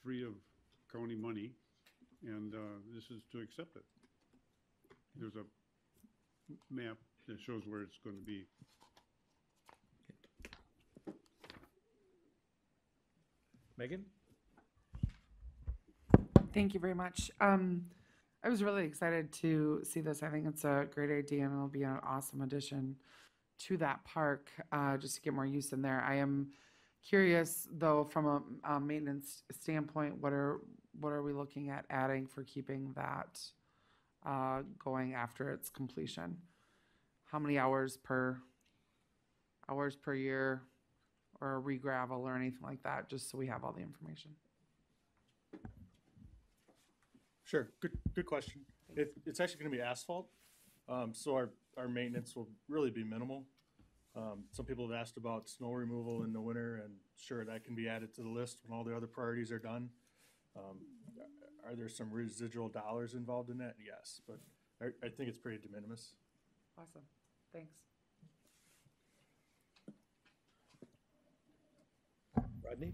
free of county money, and this is to accept it. There's a map that shows where it's going to be. Megan? Thank you very much. I was really excited to see this. I think it's a great idea and it'll be an awesome addition to that park, just to get more use in there. I am curious though, from a maintenance standpoint, what are we looking at adding for keeping that going after its completion? How many hours per year, or re-gravel or anything like that, just so we have all the information? Sure, good question. It's actually going to be asphalt, so our maintenance will really be minimal. Some people have asked about snow removal in the winter, and sure, that can be added to the list when all the other priorities are done. Are there some residual dollars involved in that? Yes, but I think it's pretty de minimis. Awesome, thanks. Rodney?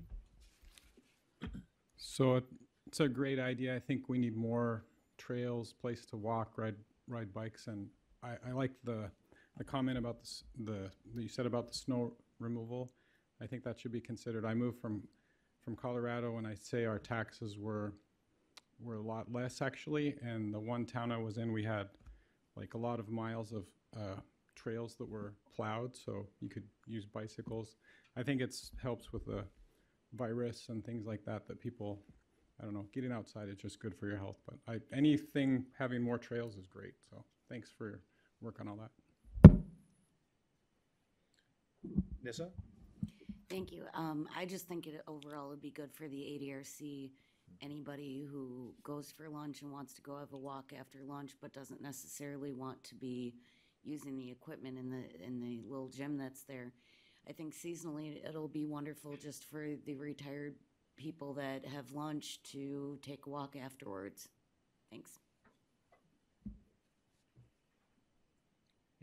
So it's a great idea. I think we need more trails, place to walk, ride bikes, and I like the comment about that you said about the snow removal. I think that should be considered. I moved from Colorado, and I'd say our taxes were a lot less actually. And the one town I was in, we had like a lot of miles of trails that were plowed, so you could use bicycles. I think it helps with the virus and things like that people, I don't know, getting outside is just good for your health. But anything having more trails is great. So thanks for your work on all that. Nissa? Thank you. I just think it overall would be good for the ADRC. Anybody who goes for lunch and wants to go have a walk after lunch, but doesn't necessarily want to be using the equipment in the little gym that's there. I think seasonally it'll be wonderful just for the retired people that have lunch to take a walk afterwards. Thanks.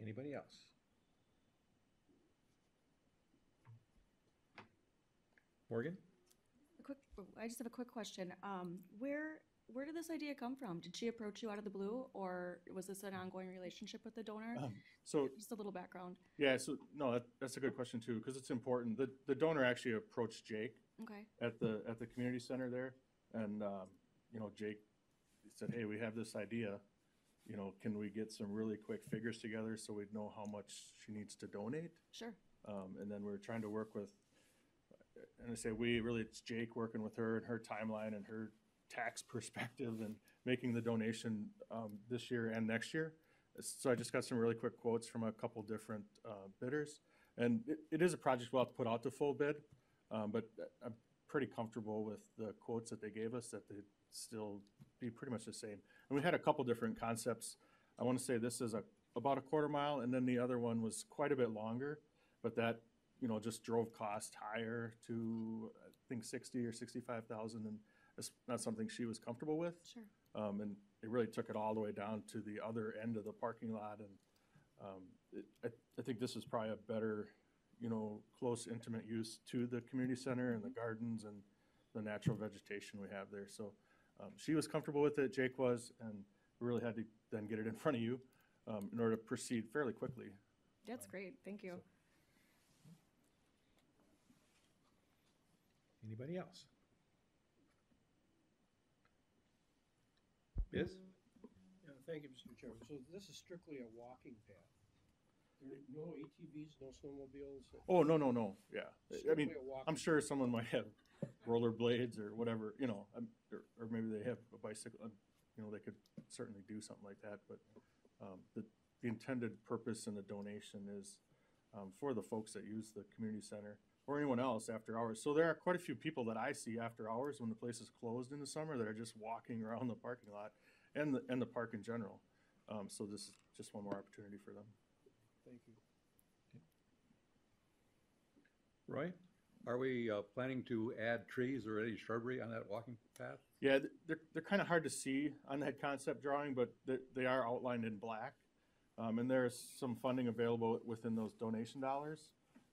Anybody else? Morgan? I just have a quick question. Where did this idea come from? Did she approach you out of the blue, or was this an ongoing relationship with the donor? So just a little background. Yeah, so no, that's a good question too, because it's important. The donor actually approached Jake Okay. at the community center there, and Jake said, "Hey, we have this idea. Can we get some really quick figures together so we'd know how much she needs to donate?" Sure. And then we're trying to work with, and I say it's Jake working with her and her timeline and her tax perspective and making the donation this year and next year. So I just got some really quick quotes from a couple different bidders, and it is a project we'll have to put out to full bid, but I'm pretty comfortable with the quotes that they gave us, that they'd still be pretty much the same. And we had a couple different concepts. I want to say this is about a quarter mile, and then the other one was quite a bit longer, but that just drove cost higher to I think 60 or 65,000, and it's not something she was comfortable with. Sure. And it really took it all the way down to the other end of the parking lot, and I think this is probably a better, close, intimate use to the community center and the gardens and the natural vegetation we have there. So she was comfortable with it, Jake was, and we really had to then get it in front of you in order to proceed fairly quickly. That's great. Thank you. Anybody else? Yes? Yeah, thank you, Mr. Chairman. So this is strictly a walking path. There are no ATVs, no snowmobiles? Oh, no, yeah. I Strictly mean, a walking I'm sure someone might have rollerblades or whatever, or maybe they have a bicycle, they could certainly do something like that, but the intended purpose in the donation is for the folks that use the community center or anyone else after hours. So there are quite a few people that I see after hours when the place is closed in the summer that are just walking around the parking lot. and the park in general. So this is just one more opportunity for them. Thank you. Roy, are we planning to add trees or any shrubbery on that walking path? Yeah, they're kind of hard to see on that concept drawing, but they are outlined in black. And there's some funding available within those donation dollars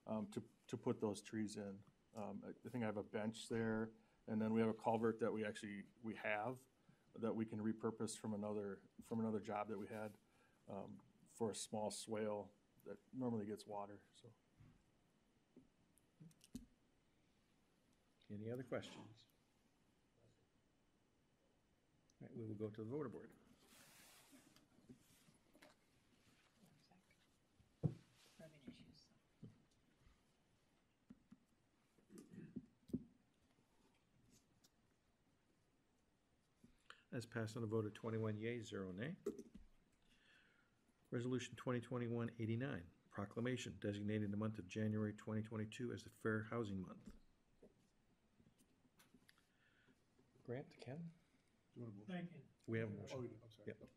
to put those trees in. I think I have a bench there, and then we have a culvert that we have that we can repurpose from another job that we had for a small swale that normally gets water. So. Any other questions? All right, we will go to the voter board. As passed on a vote of 21 yeas, 0 nay. Resolution 2021-89, proclamation designating the month of January 2022 as the Fair Housing Month. Grant, Ken? Thank you. We have a motion. Oh, we do. I'm sorry. Yep.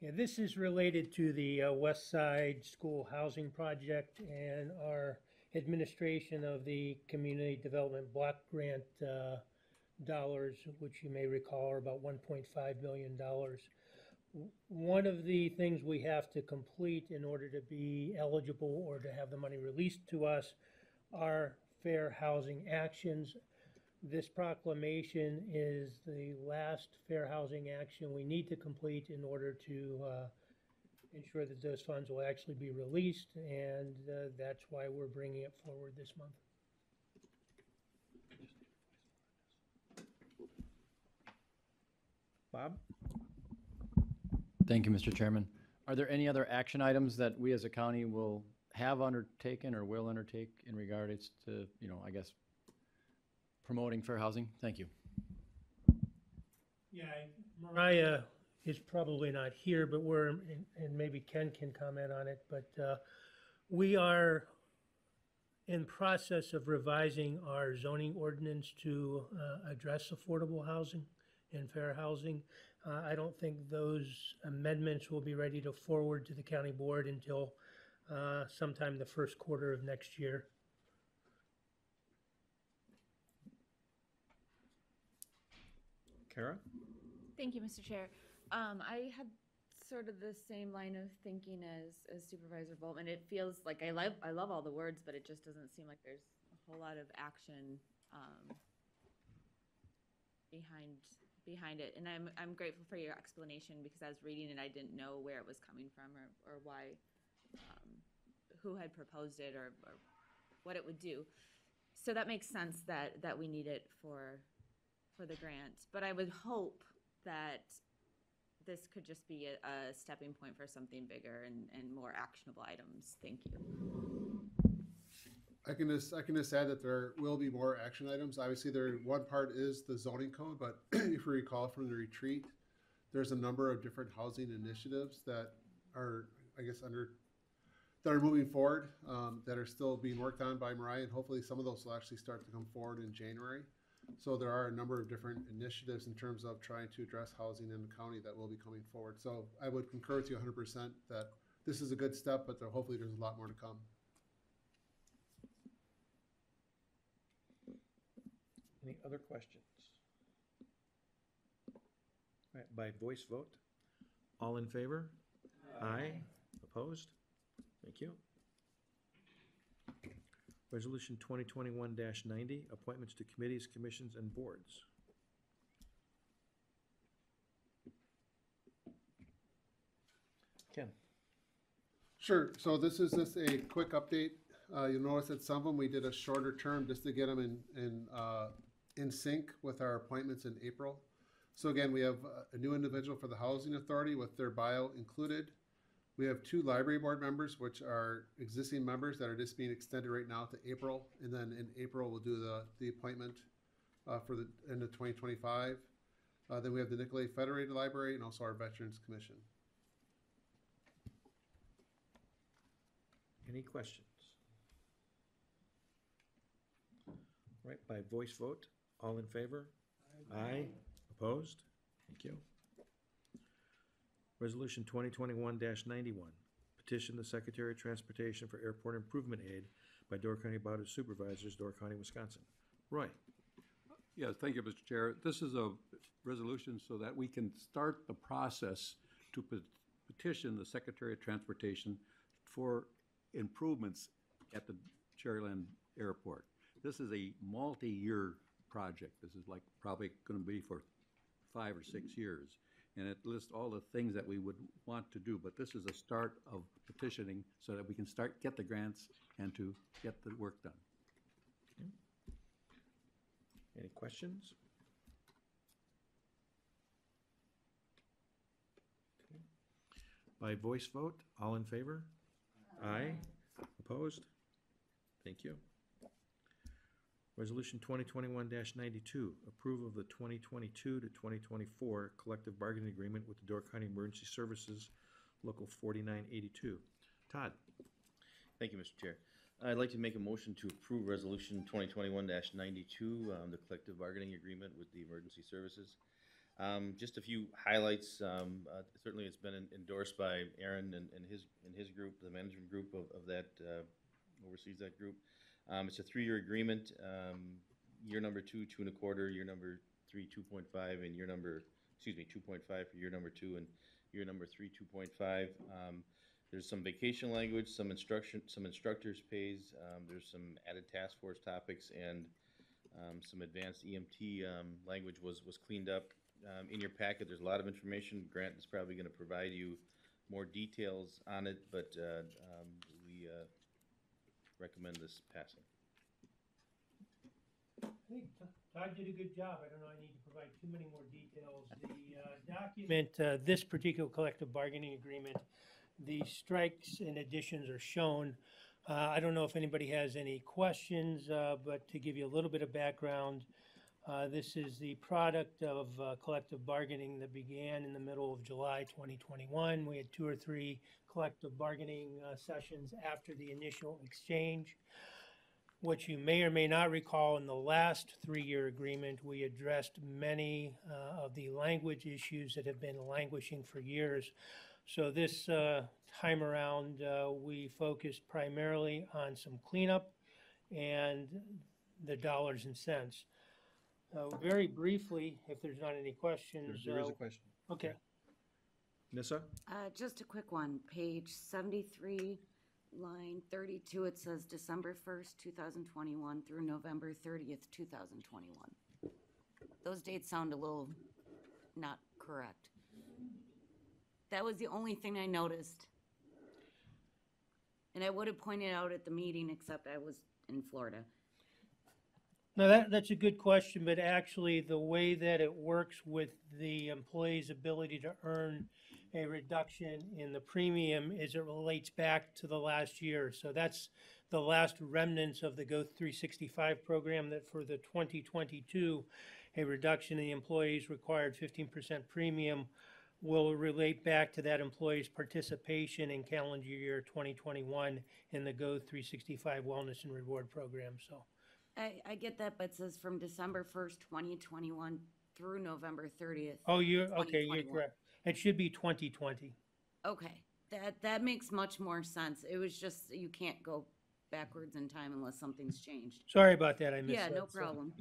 Yeah, this is related to the West Side School Housing Project and our administration of the Community Development Block Grant dollars, which you may recall are about $1.5 million. One of the things we have to complete in order to be eligible or to have the money released to us are fair housing actions. This proclamation is the last fair housing action we need to complete in order to ensure that those funds will actually be released, and that's why we're bringing it forward this month. Bob? Thank you, Mr. Chairman. Are there any other action items that we as a county will have undertaken or will undertake in regards to, I guess, promoting fair housing? Thank you. Yeah, Mariah is probably not here, but and maybe Ken can comment on it, but we are in process of revising our zoning ordinance to address affordable housing and fair housing. I don't think those amendments will be ready to forward to the county board until sometime the first quarter of next year. Kara? Thank you, Mr. Chair. I had sort of the same line of thinking as Supervisor Voltman. It feels like I love all the words, but it just doesn't seem like there's a whole lot of action behind it. And I'm grateful for your explanation, because I was reading it, I didn't know where it was coming from or why, who had proposed it or what it would do. So that makes sense that we need it for the grant. But I would hope that this could just be a stepping point for something bigger and more actionable items. Thank you. I can just add that there will be more action items. Obviously, one part is the zoning code, but if you recall from the retreat, there's a number of different housing initiatives that are, I guess, that are moving forward, that are still being worked on by Mariah, and hopefully some of those will actually start to come forward in January. So there are a number of different initiatives in terms of trying to address housing in the county that will be coming forward. So I would concur with you 100% that this is a good step, but hopefully there's a lot more to come. Any other questions? All right, by voice vote. All in favor? Aye. Opposed? Thank you. Resolution 2021-90, appointments to committees, commissions, and boards. Ken? Sure. So this is just a quick update. You'll notice that some of them we did a shorter term just to get them in sync with our appointments in April. So again, we have a new individual for the Housing Authority with their bio included. We have 2 library board members, which are existing members that are just being extended right now to April. And then in April, we'll do the appointment for the end of 2025. Then we have the Nicolay Federated Library and also our Veterans Commission. Any questions? All right, by voice vote, all in favor? Aye. Opposed? Thank you. Resolution 2021-91, petition the Secretary of Transportation for Airport Improvement Aid by Door County Board of Supervisors, Door County, Wisconsin. Roy? Yes, thank you, Mr. Chair. This is a resolution so that we can start the process to petition the Secretary of Transportation for improvements at the Cherryland Airport. This is a multi-year project. This is like probably going to be for 5 or 6 years. And it lists all the things that we would want to do, but this is a start of petitioning so that we can get the grants and to get the work done. Okay. Any questions? Okay. By voice vote, all in favor? Aye. Opposed? Thank you. Resolution 2021-92, approval of the 2022 to 2024 collective bargaining agreement with the Door County Emergency Services, Local 4982. Todd? Thank you, Mr. Chair. I'd like to make a motion to approve Resolution 2021-92, the collective bargaining agreement with the emergency services. Just a few highlights. Certainly, it's been endorsed by Aaron and his group, the management group of that oversees that group. It's a 3-year agreement. Year number 2, 2.25. Year number 3, 2.5, and 2.5 for year number 2, and year number 3, 2.5. There's some vacation language, some instructors pays. There's some added task force topics, and some advanced EMT language was cleaned up. In your packet, there's a lot of information. Grant is probably going to provide you more details on it, but we recommend this passing. I think Todd did a good job. I don't know, I need to provide too many more details. The document, this particular collective bargaining agreement, the strikes and additions are shown. I don't know if anybody has any questions, but to give you a little bit of background, this is the product of collective bargaining that began in the middle of July 2021. We had 2 or 3 collective bargaining sessions after the initial exchange. What you may or may not recall, in the last 3-year agreement, we addressed many of the language issues that have been languishing for years. So this time around, we focused primarily on some cleanup and the dollars and cents. Very briefly, if there's not any questions. There is a question. Okay. Nissa? Just a quick one. Page 73, line 32, it says December 1st, 2021 through November 30th, 2021. Those dates sound a little not correct. That was the only thing I noticed. And I would have pointed out at the meeting, except I was in Florida. No, that's a good question, but actually the way that it works with the employee's ability to earn a reduction in the premium is it relates back to the last year. So that's the last remnants of the Go 365 program, that for the 2022, a reduction in the employee's required 15% premium will relate back to that employee's participation in calendar year 2021 in the Go 365 Wellness and Reward Program. So I get that, but it says from December 1st, 2021 through November 30th. Oh, you're correct. It should be 2020. Okay, that makes much more sense. It was just, you can't go backwards in time unless something's changed. Sorry about that, I missed that. Yeah, no problem.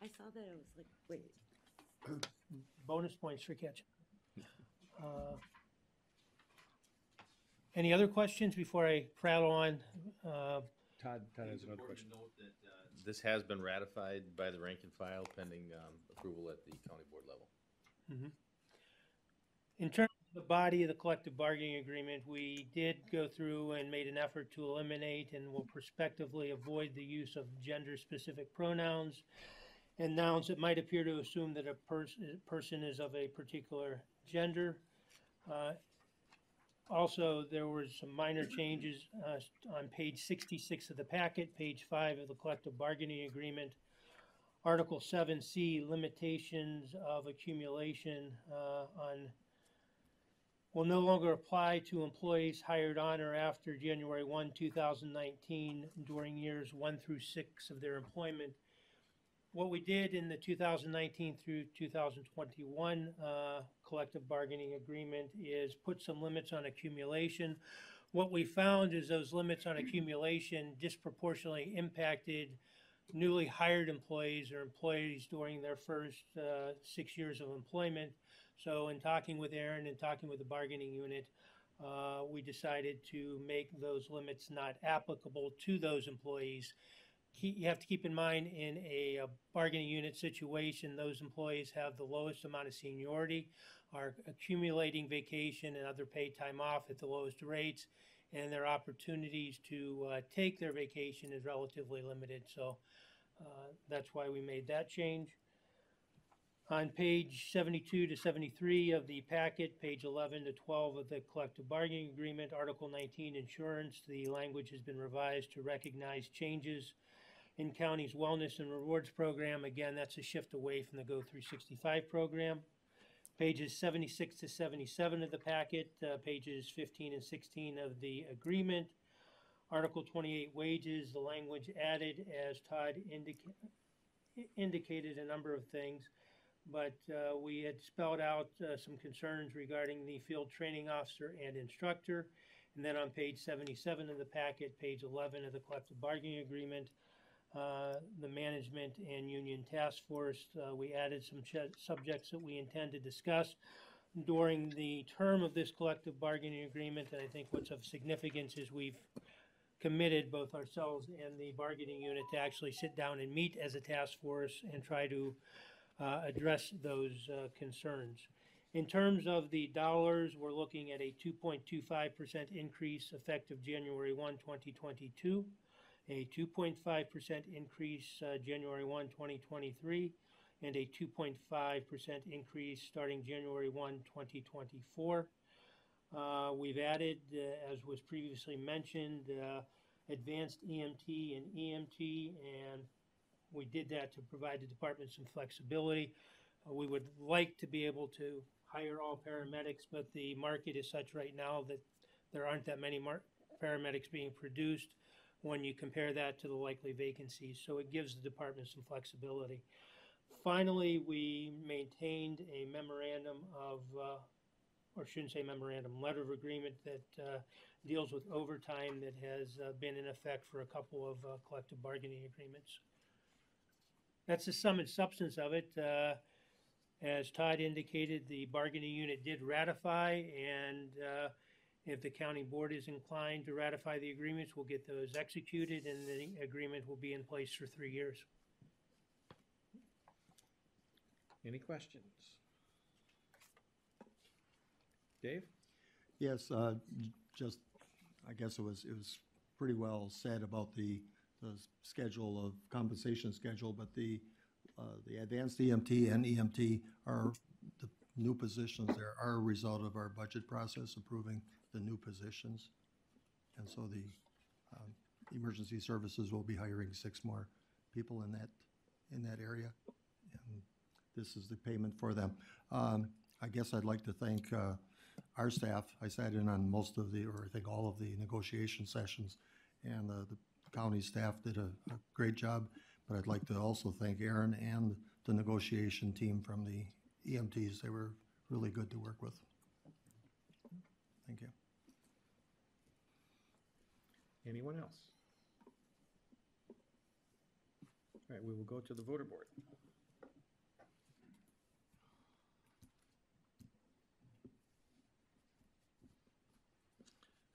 I saw that, I was like, wait. Bonus points for catching. Any other questions before I prattle on? Todd has another question. Note that this has been ratified by the rank and file pending approval at the county board level. Mm-hmm. In terms of the body of the collective bargaining agreement, we did go through and made an effort to eliminate and will prospectively avoid the use of gender-specific pronouns and nouns that might appear to assume that a person is of a particular gender. Also, there were some minor changes on page 66 of the packet, page 5 of the collective bargaining agreement. Article 7C, limitations of accumulation will no longer apply to employees hired on or after January 1, 2019 during years 1 through 6 of their employment, what we did in the 2019 through 2021 collective bargaining agreement is put some limits on accumulation. What we found is those limits on accumulation disproportionately impacted newly hired employees or employees during their first 6 years of employment. So in talking with Aaron and talking with the bargaining unit, we decided to make those limits not applicable to those employees. You have to keep in mind, in a bargaining unit situation, those employees have the lowest amount of seniority, are accumulating vacation and other paid time off at the lowest rates, and their opportunities to take their vacation is relatively limited. So that's why we made that change. On page 72 to 73 of the packet, page 11 to 12 of the collective bargaining agreement, Article 19, insurance, the language has been revised to recognize changes in county's wellness and rewards program. Again, that's a shift away from the Go 365 program. Pages 76 to 77 of the packet, pages 15 and 16 of the agreement. Article 28, wages, the language added, as Todd indicated, a number of things, but we had spelled out some concerns regarding the field training officer and instructor. And then on page 77 of the packet, page 11 of the collective bargaining agreement, the management and union task force, we added some subjects that we intend to discuss during the term of this collective bargaining agreement. And I think what's of significance is we've committed, both ourselves and the bargaining unit, to actually sit down and meet as a task force and try to address those concerns. In terms of the dollars, we're looking at a 2.25% increase effective January 1, 2022, a 2.5% increase January 1, 2023, and a 2.5% increase starting January 1, 2024. We've added, as was previously mentioned, advanced EMT and EMT, and we did that to provide the department some flexibility. We would like to be able to hire all paramedics, but the market is such right now that there aren't that many paramedics being produced when you compare that to the likely vacancies. So it gives the department some flexibility. Finally, we maintained a memorandum of, or shouldn't say memorandum, letter of agreement that deals with overtime that has been in effect for a couple of collective bargaining agreements. That's the sum and substance of it. As Todd indicated, the bargaining unit did ratify, and if the county board is inclined to ratify the agreements, we'll get those executed, and the agreement will be in place for 3 years. Any questions? Dave? Yes, just, I guess it was pretty well said about the schedule of compensation schedule, but the advanced EMT and EMT are the new positions. There are a result of our budget process approving the new positions. And so the emergency services will be hiring 6 more people in that area. And this is the payment for them. I guess I'd like to thank our staff. I sat in on most of or I think all of the negotiation sessions, and the county staff did a great job. But I'd like to also thank Aaron and the negotiation team from the EMTs. They were really good to work with. Thank you. Anyone else? All right, we will go to the voter board.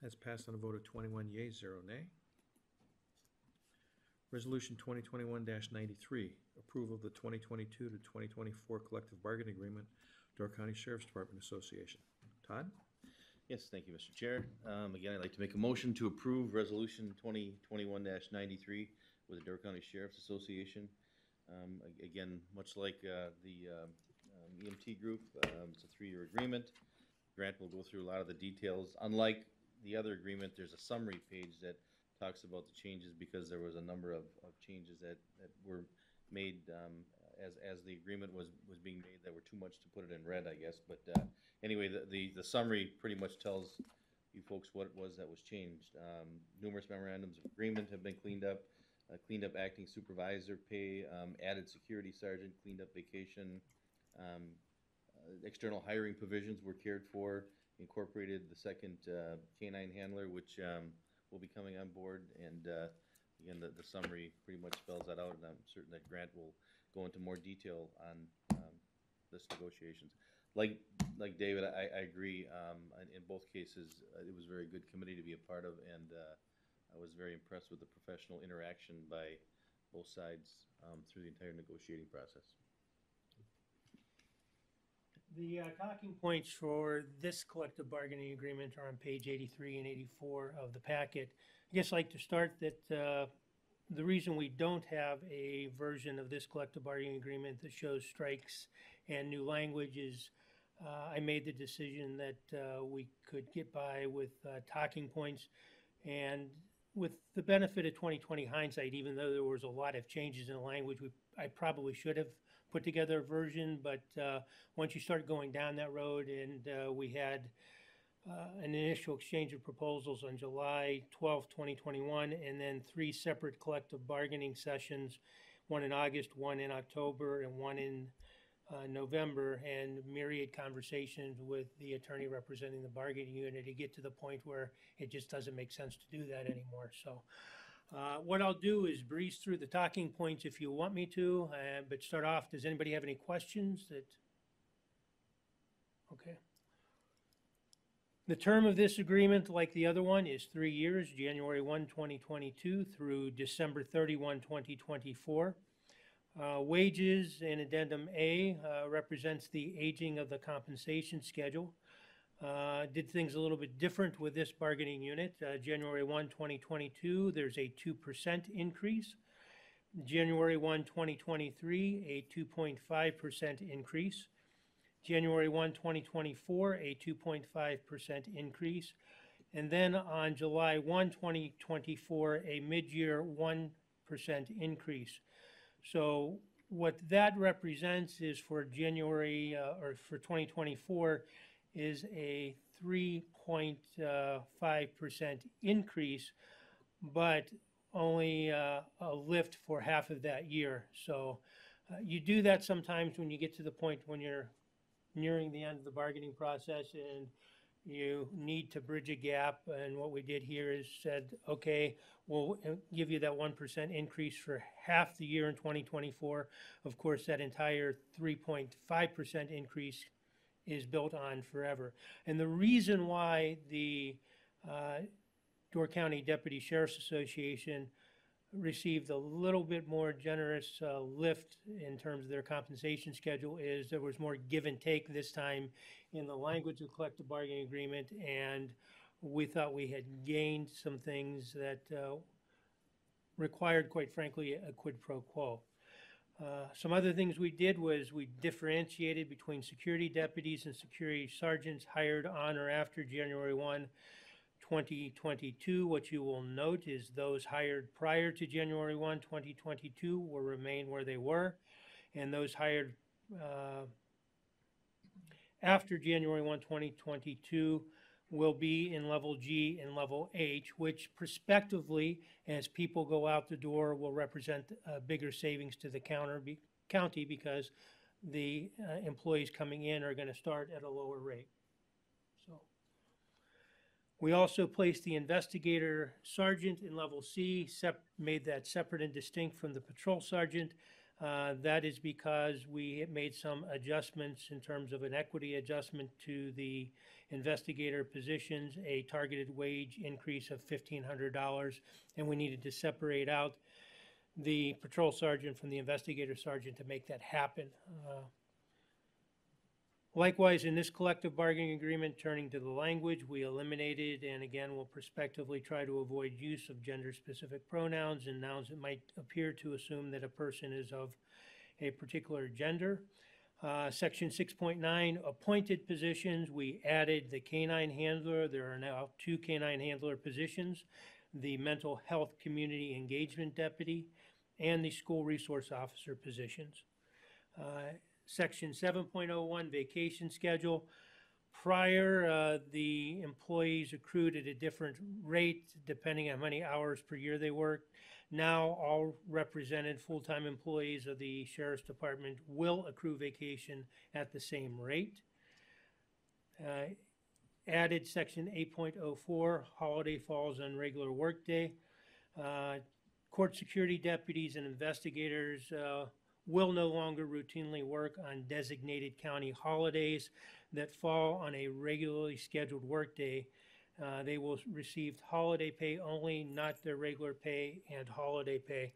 That's passed on a vote of 21 yeas, 0 nay. Resolution 2021-93, approval of the 2022 to 2024 collective bargaining agreement, Door County Sheriff's Department Association. Todd? Yes, thank you, Mr. Chair. Again, I'd like to make a motion to approve Resolution 2021-93 with the Door County Sheriff's Association. Again, much like the EMT group, it's a 3-year agreement. Grant will go through a lot of the details. Unlike the other agreement, there's a summary page that talks about the changes, because there was a number of changes that were made as the agreement was being made that were too much to put it in red, I guess. But anyway, the summary pretty much tells you folks what it was that was changed. Numerous memorandums of agreement have been cleaned up. cleaned up acting supervisor pay, added security sergeant, cleaned up vacation, external hiring provisions were cared for, incorporated the second canine handler, which will be coming on board, and again, the summary pretty much spells that out, and I'm certain that Grant will go into more detail on this negotiations. Like David, I agree. In both cases, it was a very good committee to be a part of, and I was very impressed with the professional interaction by both sides through the entire negotiating process. The talking points for this collective bargaining agreement are on page 83 and 84 of the packet. I guess I'd like to start that the reason we don't have a version of this collective bargaining agreement that shows strikes and new language is I made the decision that we could get by with talking points, and with the benefit of 2020 hindsight, even though there was a lot of changes in the language, I probably should have put together a version, but once you start going down that road, and we had an initial exchange of proposals on July 12, 2021, and then 3 separate collective bargaining sessions, one in August, one in October, and one in November, and myriad conversations with the attorney representing the bargaining unit to get to the point where it just doesn't make sense to do that anymore. So what I'll do is breeze through the talking points if you want me to, but start off, does anybody have any questions? Okay. The term of this agreement, like the other one, is 3 years, January 1, 2022 through December 31, 2024. Wages in Addendum A represents the aging of the compensation schedule. Did things a little bit different with this bargaining unit. January 1, 2022, there's a 2% increase. January 1, 2023, a 2.5% increase. January 1, 2024, a 2.5% increase. And then on July 1, 2024, a mid-year 1% increase. So what that represents is for January or for 2024 is a 3.5% increase, but only a lift for half of that year. So you do that sometimes when you get to the point when you're nearing the end of the bargaining process and you need to bridge a gap. And what we did here is said, okay, we'll give you that 1% increase for half the year in 2024. Of course, that entire 3.5% increase is built on forever. And the reason why the Door County Deputy Sheriff's Association received a little bit more generous lift in terms of their compensation schedule is there was more give and take this time in the language of the collective bargaining agreement, and we thought we had gained some things that required, quite frankly, a quid pro quo. Some other things we did was we differentiated between security deputies and security sergeants hired on or after January 1, 2022. What you will note is those hired prior to January 1, 2022 will remain where they were, and those hired after January 1, 2022 will be in level G and level H, which prospectively, as people go out the door, will represent bigger savings to the county because the employees coming in are going to start at a lower rate. So we also placed the investigator sergeant in level C, made that separate and distinct from the patrol sergeant. That is because we made some adjustments in terms of an equity adjustment to the investigator positions, a targeted wage increase of $1,500, and we needed to separate out the patrol sergeant from the investigator sergeant to make that happen. Likewise, in this collective bargaining agreement, turning to the language, we eliminated, and again, will prospectively try to avoid use of gender-specific pronouns and nouns that might appear to assume that a person is of a particular gender. Section 6.9, appointed positions, we added the canine handler. There are now 2 canine handler positions, the mental health community engagement deputy, and the school resource officer positions. Section 7.01, vacation schedule. Prior, the employees accrued at a different rate depending on how many hours per year they worked. Now, all represented full-time employees of the Sheriff's Department will accrue vacation at the same rate. Added Section 8.04, holiday falls on regular workday. Court security deputies and investigators will no longer routinely work on designated county holidays that fall on a regularly scheduled workday. They will receive holiday pay only, not their regular pay and holiday pay.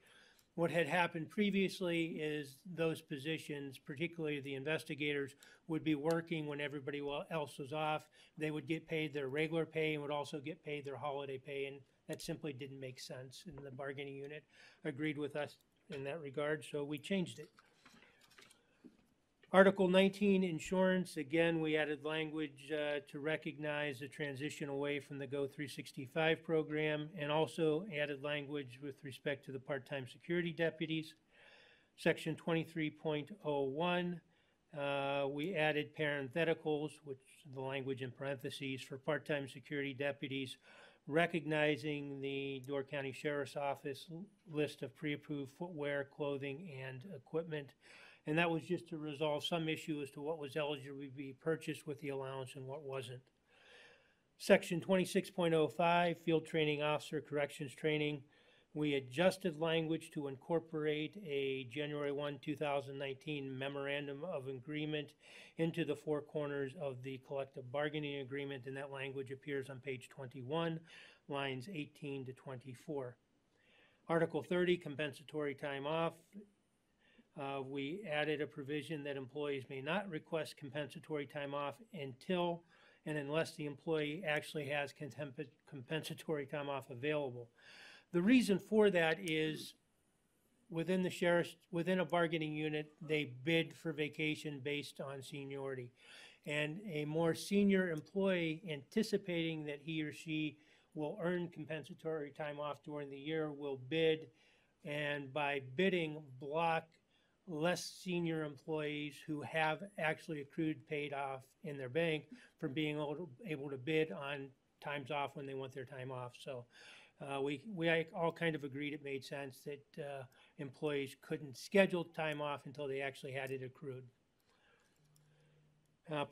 What had happened previously is those positions, particularly the investigators, would be working when everybody else was off. They would get paid their regular pay and would also get paid their holiday pay, and that simply didn't make sense. And the bargaining unit agreed with us in that regard, so we changed it. Article 19, insurance. Again, we added language to recognize the transition away from the Go 365 program, and also added language with respect to the part-time security deputies. Section 23.01, we added parentheticals, which is the language in parentheses, for part-time security deputies, recognizing the Door County Sheriff's Office list of pre-approved footwear, clothing, and equipment. And that was just to resolve some issue as to what was eligible to be purchased with the allowance and what wasn't. Section 26.05, field training officer corrections training. We adjusted language to incorporate a January 1, 2019 memorandum of agreement into the four corners of the collective bargaining agreement, and that language appears on page 21, lines 18 to 24. Article 30, compensatory time off. We added a provision that employees may not request compensatory time off until and unless the employee actually has compensatory time off available. The reason for that is within a bargaining unit, they bid for vacation based on seniority. And a more senior employee, anticipating that he or she will earn compensatory time off during the year, will bid, and by bidding, block less senior employees who have actually accrued paid off in their bank from being able to bid on times off when they want their time off. So we all kind of agreed it made sense that employees couldn't schedule time off until they actually had it accrued.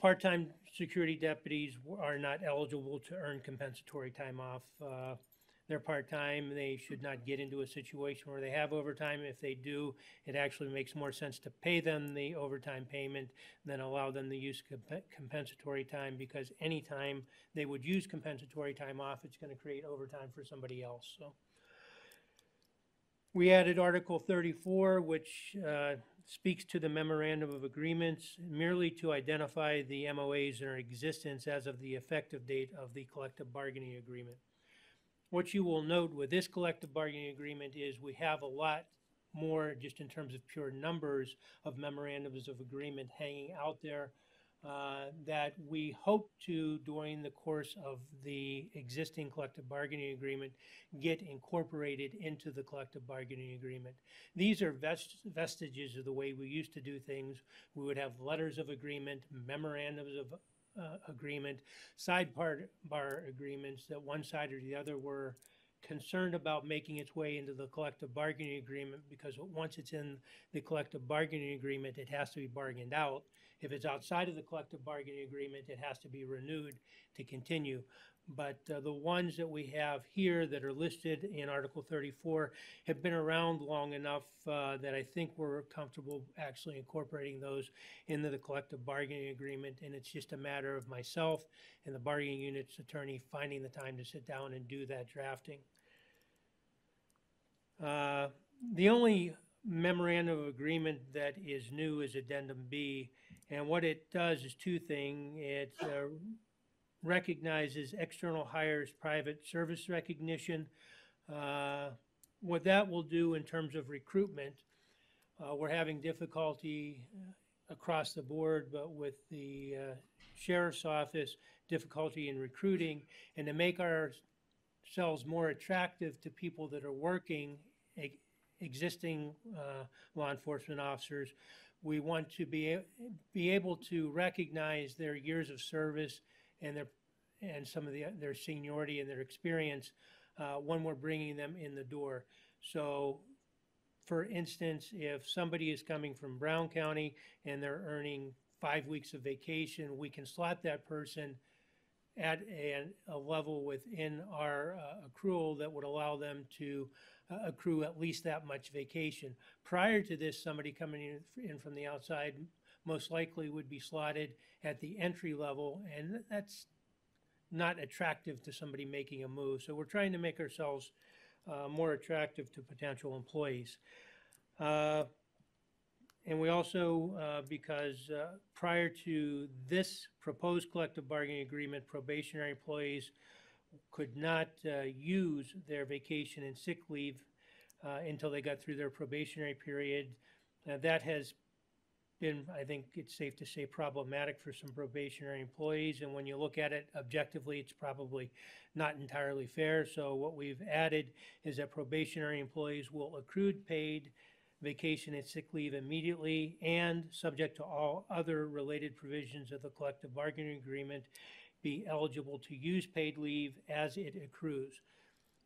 Part-time security deputies are not eligible to earn compensatory time off. They're part-time. They should not get into a situation where they have overtime. If they do, it actually makes more sense to pay them the overtime payment than allow them to use compensatory time, because any time they would use compensatory time off, it's going to create overtime for somebody else. So we added Article 34, which speaks to the memorandum of agreements, merely to identify the MOAs in existence as of the effective date of the collective bargaining agreement. What you will note with this collective bargaining agreement is we have a lot more, just in terms of pure numbers, of memorandums of agreement hanging out there that we hope to, during the course of the existing collective bargaining agreement, get incorporated into the collective bargaining agreement. These are vestiges of the way we used to do things. We would have letters of agreement, memorandums of agreement, bar agreements that one side or the other were concerned about making its way into the collective bargaining agreement, because once it's in the collective bargaining agreement, it has to be bargained out. If it's outside of the collective bargaining agreement, it has to be renewed to continue. But the ones that we have here that are listed in Article 34 have been around long enough that I think we're comfortable actually incorporating those into the collective bargaining agreement. And it's just a matter of myself and the bargaining unit's attorney finding the time to sit down and do that drafting. The only memorandum of agreement that is new is Addendum B. And what it does is two things. It recognizes external hires private service recognition. What that will do in terms of recruitment, we're having difficulty across the board, but with the Sheriff's Office, difficulty in recruiting, and to make ourselves more attractive to people that are working, existing law enforcement officers, we want to be able to recognize their years of service and some of their seniority and their experience when we're bringing them in the door. So, for instance, if somebody is coming from Brown County and they're earning 5 weeks of vacation, we can slot that person at a level within our accrual that would allow them to accrue at least that much vacation. Prior to this, somebody coming in from the outside most likely would be slotted at the entry level, and that's not attractive to somebody making a move. So we're trying to make ourselves more attractive to potential employees. And we also, because prior to this proposed collective bargaining agreement, probationary employees could not use their vacation and sick leave until they got through their probationary period. That has been, I think it's safe to say, problematic for some probationary employees. And when you look at it objectively, it's probably not entirely fair. So what we've added is that probationary employees will accrue paid vacation and sick leave immediately and, subject to all other related provisions of the collective bargaining agreement, be eligible to use paid leave as it accrues.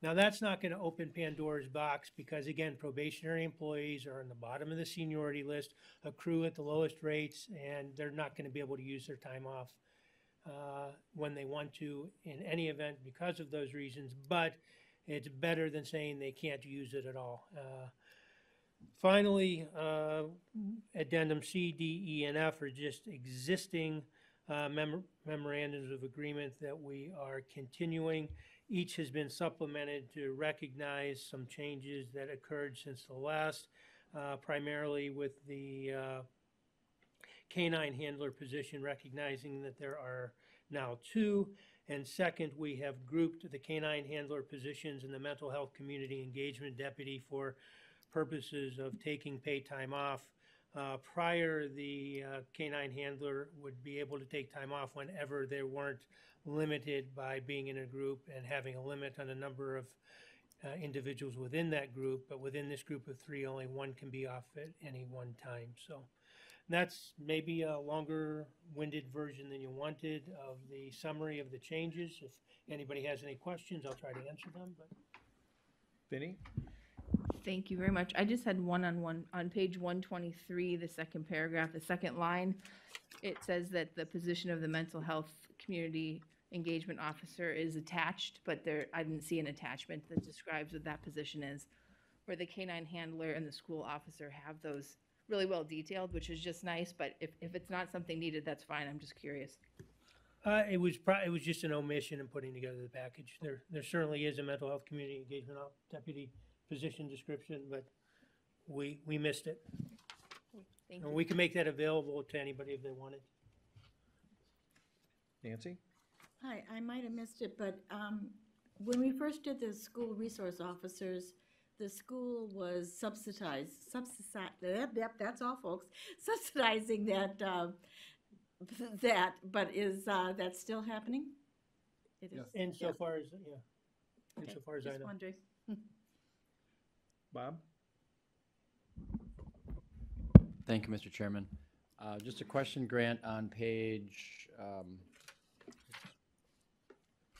Now, that's not going to open Pandora's box because, again, probationary employees are on the bottom of the seniority list, accrue at the lowest rates, and they're not going to be able to use their time off when they want to in any event because of those reasons. But it's better than saying they can't use it at all. Finally, addendum C, D, E, and F are just existing memorandums of agreement that we are continuing. Each has been supplemented to recognize some changes that occurred since the last, primarily with the canine handler position, recognizing that there are now 2. And second, we have grouped the canine handler positions and the mental health community engagement deputy for purposes of taking paid time off. Prior, the canine handler would be able to take time off whenever they weren't limited by being in a group and having a limit on the number of individuals within that group. But within this group of 3, only 1 can be off at any one time. So that's maybe a longer-winded version than you wanted of the summary of the changes. If anybody has any questions, I'll try to answer them. But Vinnie? Thank you very much. I just had one on page 123, the second paragraph, the second line. It says that the position of the mental health community engagement officer is attached, but I didn't see an attachment that describes what that position is, where the canine handler and the school officer have those really well detailed, which is just nice. But if it's not something needed, that's fine. I'm just curious. It was just an omission in putting together the package. There certainly is a mental health community engagement deputy position description, but we missed it. Thank And you. we can make that available to anybody if they wanted. Nancy? Hi, I might have missed it, but when we first did the school resource officers, the school was that's all, folks, subsidizing that, but is that still happening? It is. Insofar as, yeah, insofar as I Just know. wondering. Bob? Thank you, Mr. Chairman. Just a question, Grant, on page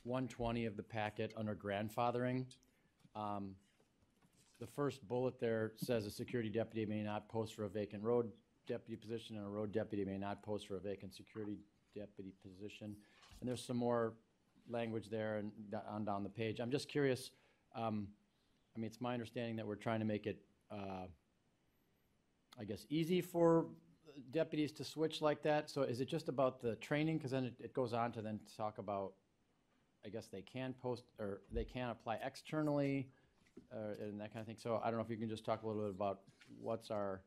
120 of the packet under grandfathering. The first bullet there says a security deputy may not post for a vacant road deputy position, and a road deputy may not post for a vacant security deputy position. And there's some more language there and on down the page. I'm just curious, I mean, it's my understanding that we're trying to make it, I guess, easy for deputies to switch like that. So is it just about the training? Because then it goes on to then talk about, I guess they can post or they can apply externally and that kind of thing. So I don't know if you can just talk a little bit about what's our,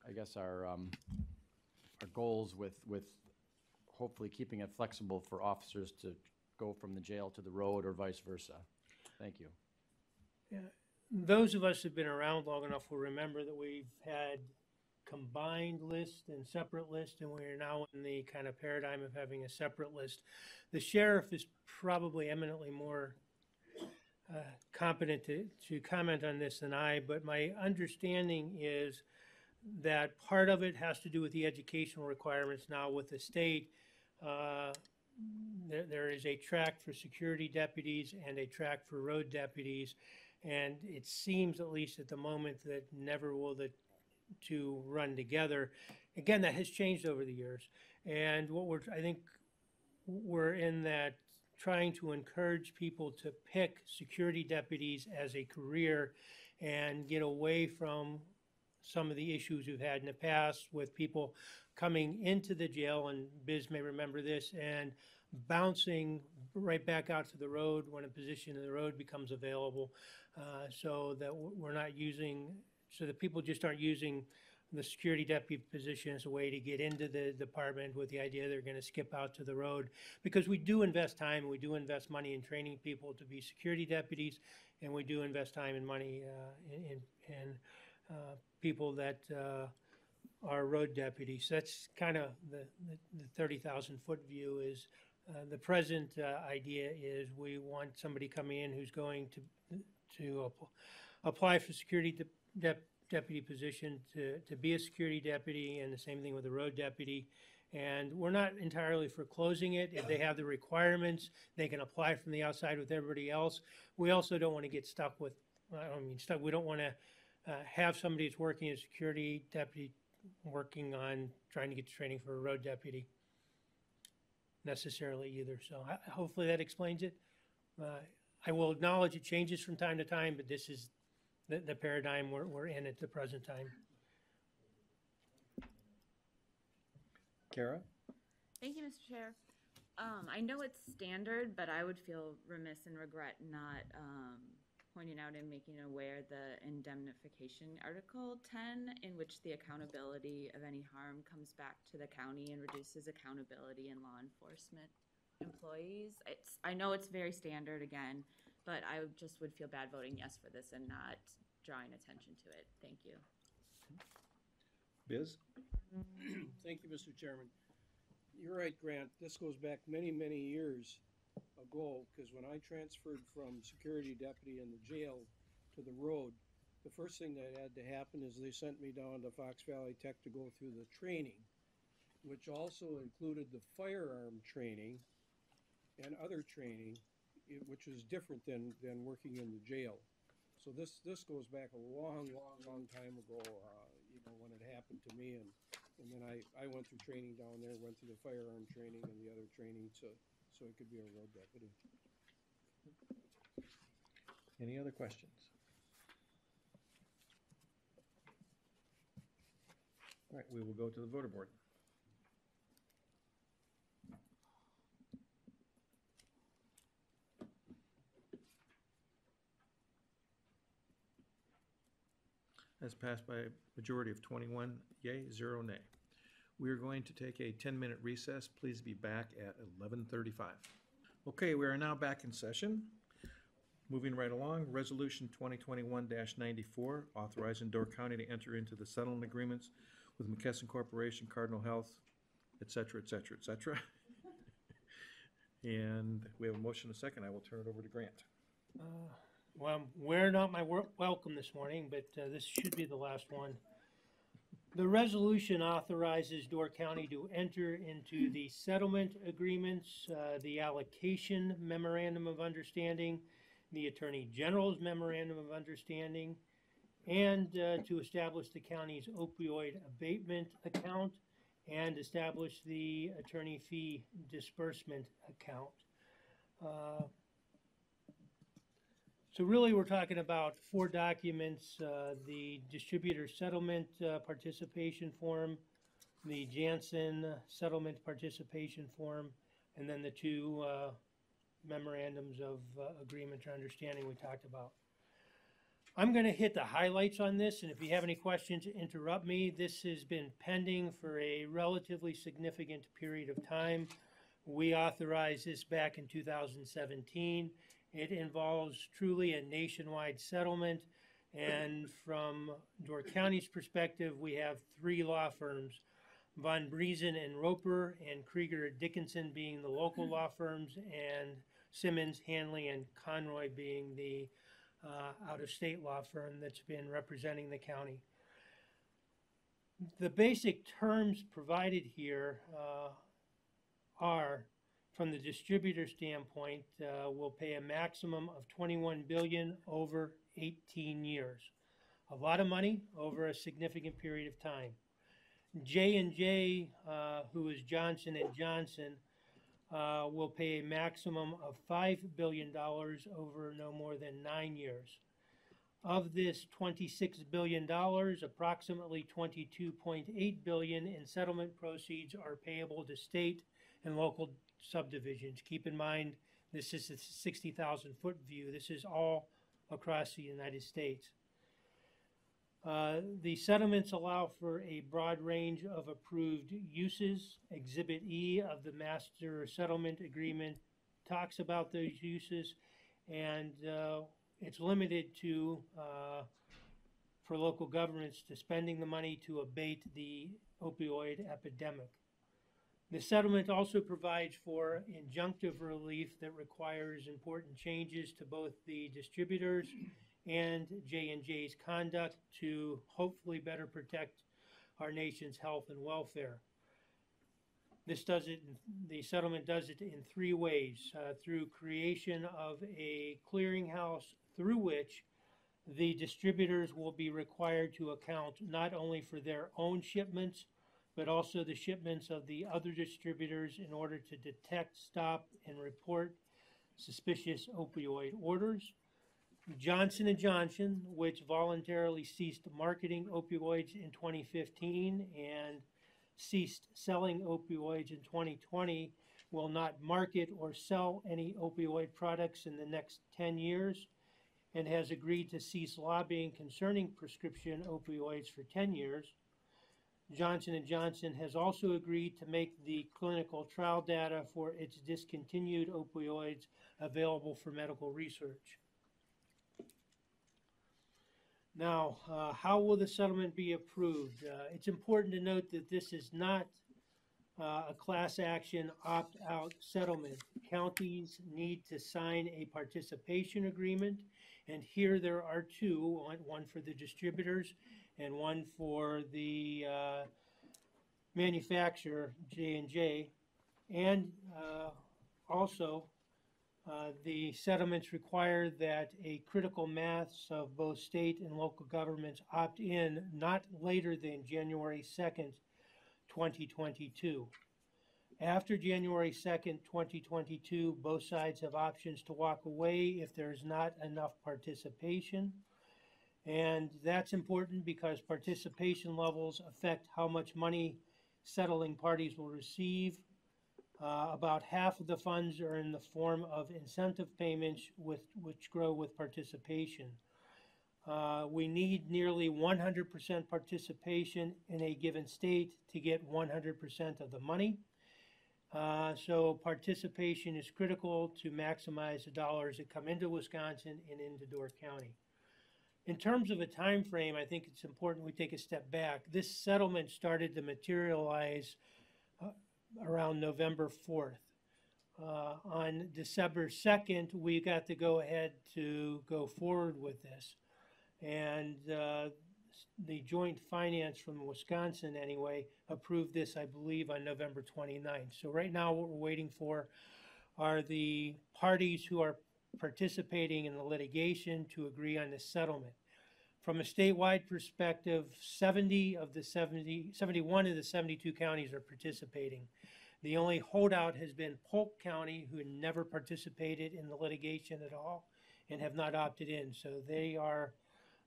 I guess, our goals with hopefully keeping it flexible for officers to go from the jail to the road or vice versa. Thank you. Yeah. Those of us who've been around long enough will remember that we've had combined lists and separate lists, and we're now in the kind of paradigm of having a separate list. The sheriff is probably eminently more competent to comment on this than I, but my understanding is that part of it has to do with the educational requirements now with the state. There is a track for security deputies and a track for road deputies. And it seems, at least at the moment, that never will the two run together. Again, that has changed over the years. And I think we're in that trying to encourage people to pick security deputies as a career and get away from some of the issues we've had in the past with people coming into the jail, and Biz may remember this, and bouncing right back out to the road when a position in the road becomes available, so that we're not using, so that people just aren't using the security deputy position as a way to get into the department with the idea they're going to skip out to the road. Because we do invest time, and we do invest money in training people to be security deputies, and we do invest time and money in people that are road deputies. That's kind of the 30,000-foot view. Is the present idea is we want somebody coming in who's going to apply for security deputy position to be a security deputy, and the same thing with a road deputy. And we're not entirely for closing it. If they have the requirements, they can apply from the outside with everybody else. We also don't want to get stuck with, I don't mean stuck, we don't want to have somebody that's working as security deputy working on trying to get training for a road deputy necessarily either. So hopefully that explains it. I will acknowledge it changes from time to time, but this is the paradigm we're in at the present time. Kara? Thank you, Mr. Chair. I know it's standard, but I would feel remiss and regret not pointing out and making aware the indemnification Article 10, in which the accountability of any harm comes back to the county and reduces accountability in law enforcement employees. I know it's very standard again, but I just would feel bad voting yes for this and not drawing attention to it. Thank you. Biz? Thank you, Mr. Chairman. You're right, Grant. This goes back many, many years ago, because when I transferred from security deputy in the jail to the road, the first thing that had to happen is they sent me down to Fox Valley Tech to go through the training, which also included the firearm training and other training, which is different than working in the jail. So this goes back a long time ago, when it happened to me, and then I went through training down there, went through the firearm training and the other training, so it could be a road deputy. Any other questions? All right, we will go to the voter board. That's passed by a majority of 21 yea, 0 nay. We are going to take a 10-minute recess. Please be back at 11:35. Okay, we are now back in session. Moving right along, Resolution 2021-94, authorizing Door County to enter into the settlement agreements with McKesson Corporation, Cardinal Health, et cetera, et cetera, et cetera. And we have a motion and a second. I will turn it over to Grant. Well, I'm wearing out my welcome this morning, but this should be the last one. The resolution authorizes Door County to enter into the settlement agreements, the allocation memorandum of understanding, the Attorney General's memorandum of understanding, and to establish the county's opioid abatement account and establish the attorney fee disbursement account. So really, we're talking about 4 documents: the distributor settlement participation form, the Janssen settlement participation form, and then the 2 memorandums of agreement or understanding we talked about. I'm going to hit the highlights on this, and if you have any questions, interrupt me. This has been pending for a relatively significant period of time. We authorized this back in 2017. It involves truly a nationwide settlement, and from Door County's perspective, we have 3 law firms, Von Briesen and Roper and Krieger Dickinson being the local law firms, and Simmons, Hanley, and Conroy being the out-of-state law firm that's been representing the county. The basic terms provided here are, from the distributor standpoint, we'll pay a maximum of $21 billion over 18 years. A lot of money over a significant period of time. J&J, who is Johnson & Johnson, will pay a maximum of $5 billion over no more than 9 years. Of this $26 billion, approximately $22.8 billion in settlement proceeds are payable to state and local subdivisions. Keep in mind, this is a 60,000-foot view. This is all across the United States. The settlements allow for a broad range of approved uses. Exhibit E of the Master Settlement Agreement talks about those uses, and it's limited to, for local governments, to spending the money to abate the opioid epidemic. The settlement also provides for injunctive relief that requires important changes to both the distributors and J&J's conduct to hopefully better protect our nation's health and welfare. The settlement does it in 3 ways, through creation of a clearinghouse through which the distributors will be required to account not only for their own shipments, but also the shipments of the other distributors in order to detect, stop, and report suspicious opioid orders. Johnson & Johnson, which voluntarily ceased marketing opioids in 2015 and ceased selling opioids in 2020, will not market or sell any opioid products in the next 10 years and has agreed to cease lobbying concerning prescription opioids for 10 years. Johnson & Johnson has also agreed to make the clinical trial data for its discontinued opioids available for medical research. Now, how will the settlement be approved? It's important to note that this is not a class action opt-out settlement. Counties need to sign a participation agreement, and here there are 2, one for the distributors and one for the manufacturer, J&J, and also the settlements require that a critical mass of both state and local governments opt in not later than January 2nd, 2022. After January 2nd, 2022, both sides have options to walk away if there is not enough participation. And that's important because participation levels affect how much money settling parties will receive. About half of the funds are in the form of incentive payments which grow with participation. We need nearly 100% participation in a given state to get 100% of the money. So participation is critical to maximize the dollars that come into Wisconsin and into Door County. In terms of a time frame, I think it's important we take a step back. This settlement started to materialize around November 4th. On December 2nd, we got to go ahead to go forward with this. And the Joint Finance from Wisconsin, anyway, approved this, I believe, on November 29th. So right now what we're waiting for are the parties who are participating in the litigation to agree on the settlement. From a statewide perspective, 71 of the 72 counties are participating. The only holdout has been Polk County, who never participated in the litigation at all and have not opted in. So they are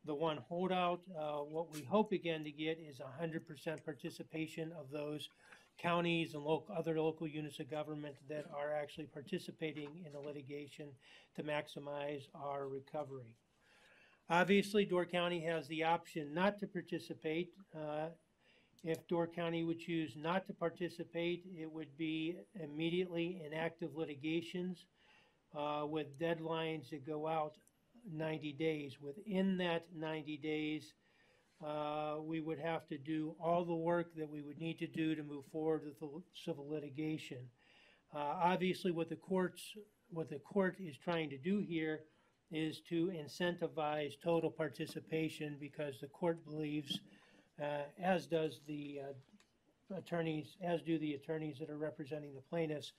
the one holdout. What we hope again to get is 100% participation of those counties and other local units of government that are actually participating in the litigation to maximize our recovery. Obviously, Door County has the option not to participate. If Door County would choose not to participate, it would be immediately in active litigations with deadlines that go out 90 days. Within that 90 days, we would have to do all the work that we would need to do to move forward with the civil litigation. Obviously, what the court is trying to do here is to incentivize total participation because the court believes, as do the attorneys that are representing the plaintiffs,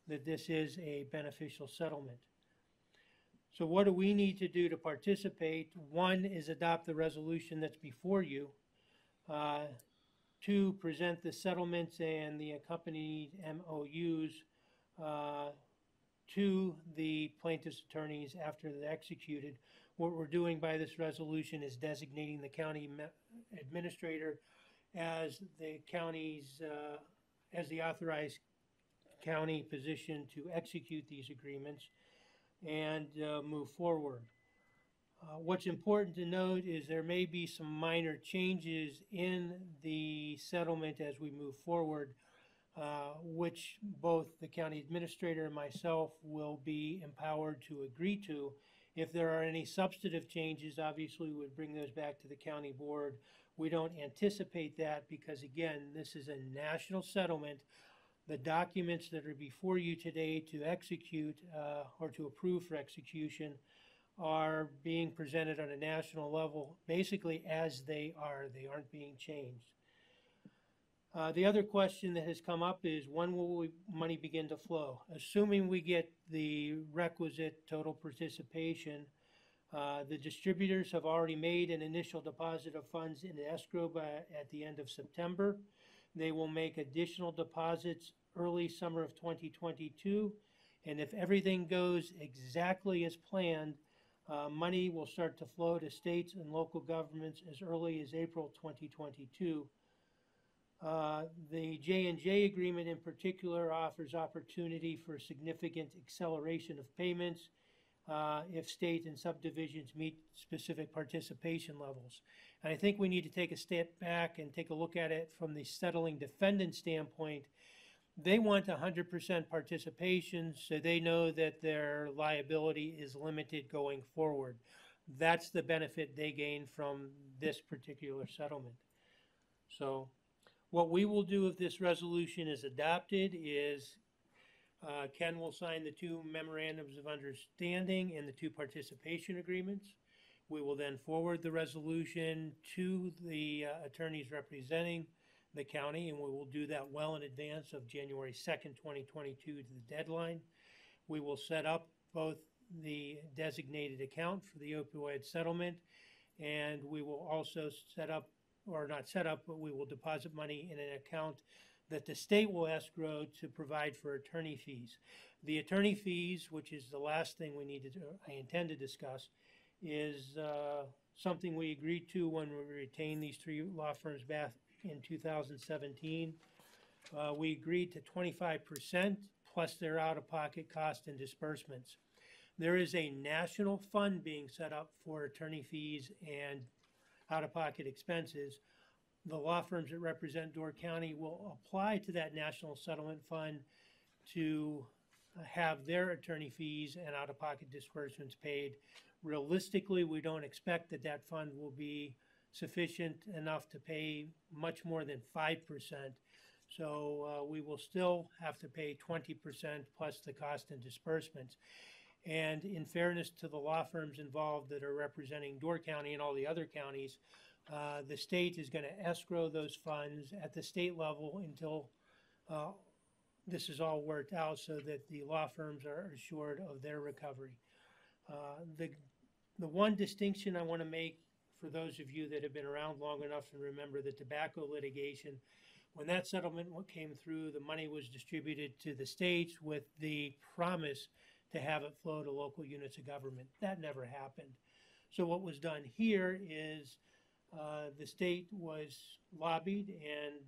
that this is a beneficial settlement. So what do we need to do to participate? One is adopt the resolution that's before you. Two, present the settlements and the accompanied MOUs to the plaintiff's attorneys after they're executed. What we're doing by this resolution is designating the county administrator as the county's, as the authorized county position to execute these agreements and move forward. What's important to note is there may be some minor changes in the settlement as we move forward, which both the county administrator and myself will be empowered to agree to. If there are any substantive changes, obviously we would bring those back to the county board. We don't anticipate that because, again, this is a national settlement. The documents that are before you today to execute or to approve for execution are being presented on a national level, basically as they are. They aren't being changed. The other question that has come up is when will money begin to flow? Assuming we get the requisite total participation, the distributors have already made an initial deposit of funds in escrow at the end of September. They will make additional deposits early summer of 2022. And if everything goes exactly as planned, money will start to flow to states and local governments as early as April 2022. The J&J agreement in particular offers opportunity for significant acceleration of payments if state and subdivisions meet specific participation levels. And I think we need to take a step back and take a look at it from the settling defendant standpoint. They want 100% participation so they know that their liability is limited going forward. That's the benefit they gain from this particular settlement. So what we will do if this resolution is adopted is Ken will sign the two memorandums of understanding and the two participation agreements. We will then forward the resolution to the attorneys representing the county, and we will do that well in advance of January 2nd, 2022 to the deadline. We will set up both the designated account for the opioid settlement, and we will also set up, or not set up, but we will deposit money in an account that the state will escrow to provide for attorney fees. The attorney fees, which is the last thing we need to do, I intend to discuss, is something we agreed to when we retained these three law firms back in 2017. We agreed to 25% plus their out-of-pocket cost and disbursements. There is a national fund being set up for attorney fees and out-of-pocket expenses. The law firms that represent Door County will apply to that national settlement fund to have their attorney fees and out-of-pocket disbursements paid. Realistically, we don't expect that that fund will be sufficient enough to pay much more than 5%. So we will still have to pay 20% plus the cost and disbursements. And in fairness to the law firms involved that are representing Door County and all the other counties, the state is going to escrow those funds at the state level until this is all worked out so that the law firms are assured of their recovery. The one distinction I want to make for those of you that have been around long enough and remember the tobacco litigation, when that settlement came through, the money was distributed to the states with the promise to have it flow to local units of government. That never happened. So what was done here is the state was lobbied and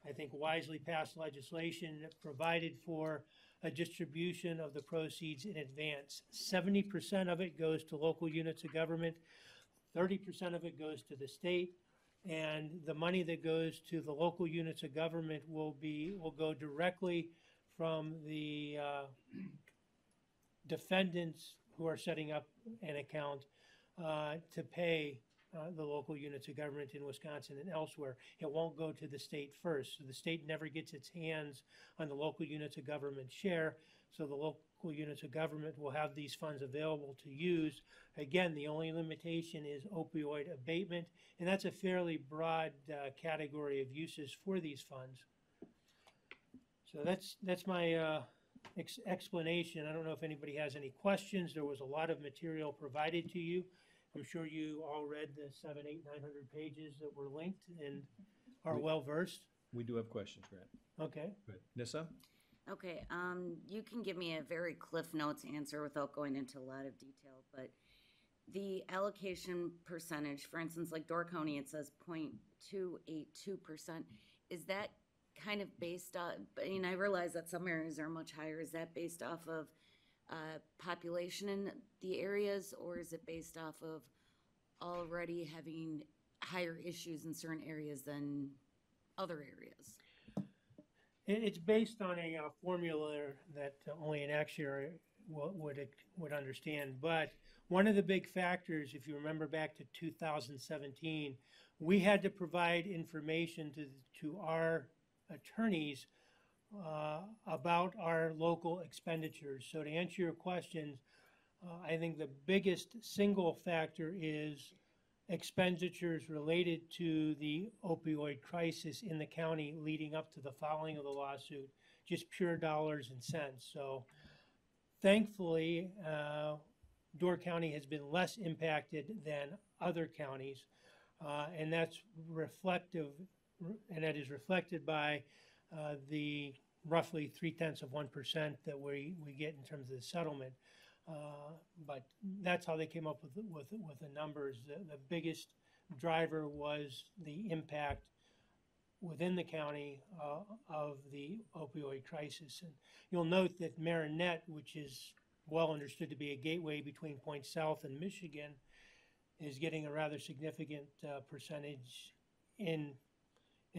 I think wisely passed legislation that provided for a distribution of the proceeds in advance. 70% of it goes to local units of government, 30% of it goes to the state, and the money that goes to the local units of government will go directly from the defendants who are setting up an account to pay the local units of government in Wisconsin and elsewhere. It won't go to the state first. So the state never gets its hands on the local units of government share. So the local units of government will have these funds available to use. Again, the only limitation is opioid abatement, and that's a fairly broad category of uses for these funds. So that's my explanation. I don't know if anybody has any questions. There was a lot of material provided to you. I'm sure you all read the 700, 800, 900 pages that were linked and are well-versed. We do have questions, Grant. Okay. Good. Nissa? Okay, you can give me a very Cliff Notes answer without going into a lot of detail, but the allocation percentage, for instance, like Door County, it says 0.282%. Is that kind of based on, I mean, I realize that some areas are much higher. Is that based off of population in the areas, or is it based off of already having higher issues in certain areas than other areas? It's based on a formula that only an actuary would understand. But one of the big factors, if you remember back to 2017, we had to provide information to our attorneys about our local expenditures. So to answer your questions, I think the biggest single factor is expenditures related to the opioid crisis in the county leading up to the filing of the lawsuit, just pure dollars and cents. So thankfully, Door County has been less impacted than other counties, and that's reflective, and that is reflected by the roughly 0.3% that we get in terms of the settlement. But that's how they came up with the numbers. The biggest driver was the impact within the county of the opioid crisis. And you'll note that Marinette, which is well understood to be a gateway between Point South and Michigan, is getting a rather significant percentage in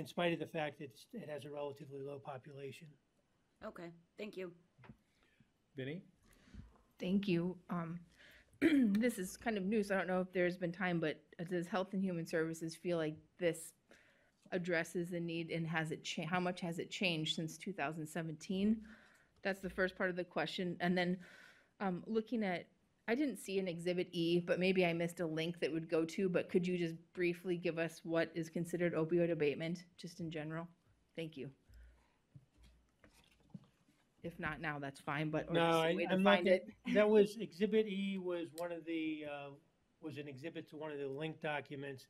spite of the fact that it has a relatively low population. Okay, thank you. Vinnie? Thank you. This is kind of new, so I don't know if there's been time, but does Health and Human Services feel like this addresses the need, and how much has it changed since 2017? That's the first part of the question. And then looking at, I didn't see an Exhibit E, but maybe I missed a link that would go to, but could you just briefly give us what is considered opioid abatement, just in general? Thank you. If not now, that's fine, but No, I'm not find it. That was Exhibit E was one of the was an exhibit to one of the linked documents,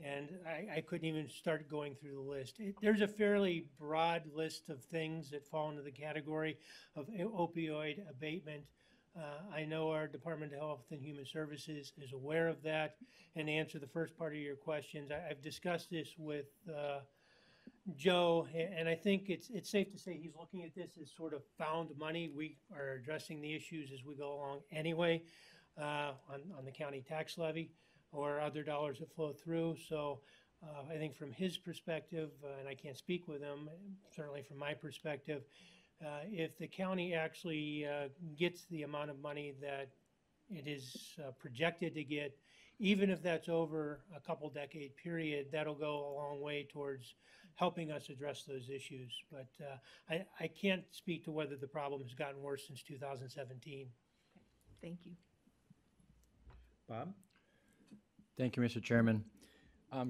and I couldn't even start going through the list. There's a fairly broad list of things that fall into the category of opioid abatement. I know our Department of Health and Human Services is aware of that. And to answer the first part of your questions, I've discussed this with Joe, and I think it's safe to say he's looking at this as sort of found money. We are addressing the issues as we go along anyway on the county tax levy or other dollars that flow through. So I think from his perspective, and I can't speak with him, certainly from my perspective, if the county actually gets the amount of money that it is projected to get, even if that's over a couple decade period, that'll go a long way towards helping us address those issues. But I can't speak to whether the problem has gotten worse since 2017. Thank you. Bob? Thank you, Mr. Chairman.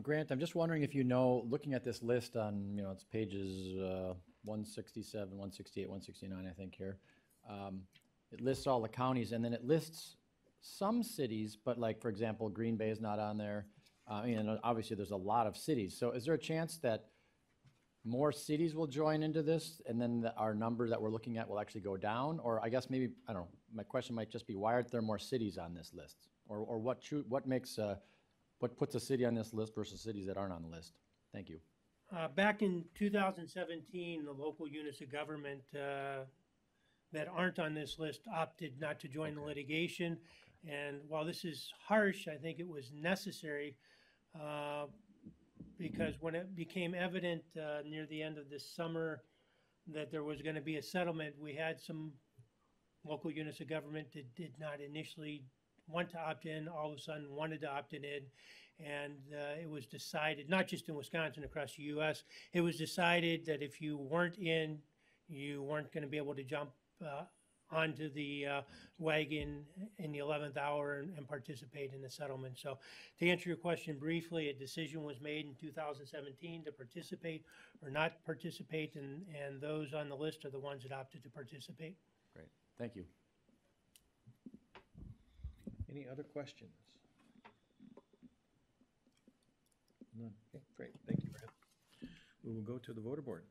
Grant, I'm just wondering if you know, looking at this list on, it's pages 167, 168, 169, I think here. It lists all the counties, and then it lists some cities, but like, for example, Green Bay is not on there. Obviously there's a lot of cities. So is there a chance that more cities will join into this, and then our number that we're looking at will actually go down? Or I guess maybe, I don't know, my question might just be, why aren't there more cities on this list? Or what makes, what puts a city on this list versus cities that aren't on the list? Thank you. Back in 2017, the local units of government that aren't on this list opted not to join the litigation. And while this is harsh, I think it was necessary because when it became evident near the end of this summer that there was going to be a settlement, we had some local units of government that did not initially want to opt in, all of a sudden wanted to opt in. And it was decided, not just in Wisconsin, across the U.S., it was decided that if you weren't in, you weren't going to be able to jump onto the wagon in the 11th hour and participate in the settlement. So to answer your question briefly, a decision was made in 2017 to participate or not participate, and those on the list are the ones that opted to participate. Great, thank you. Any other questions? None. Okay, great. Thank you, Brad. We will go to the voter board.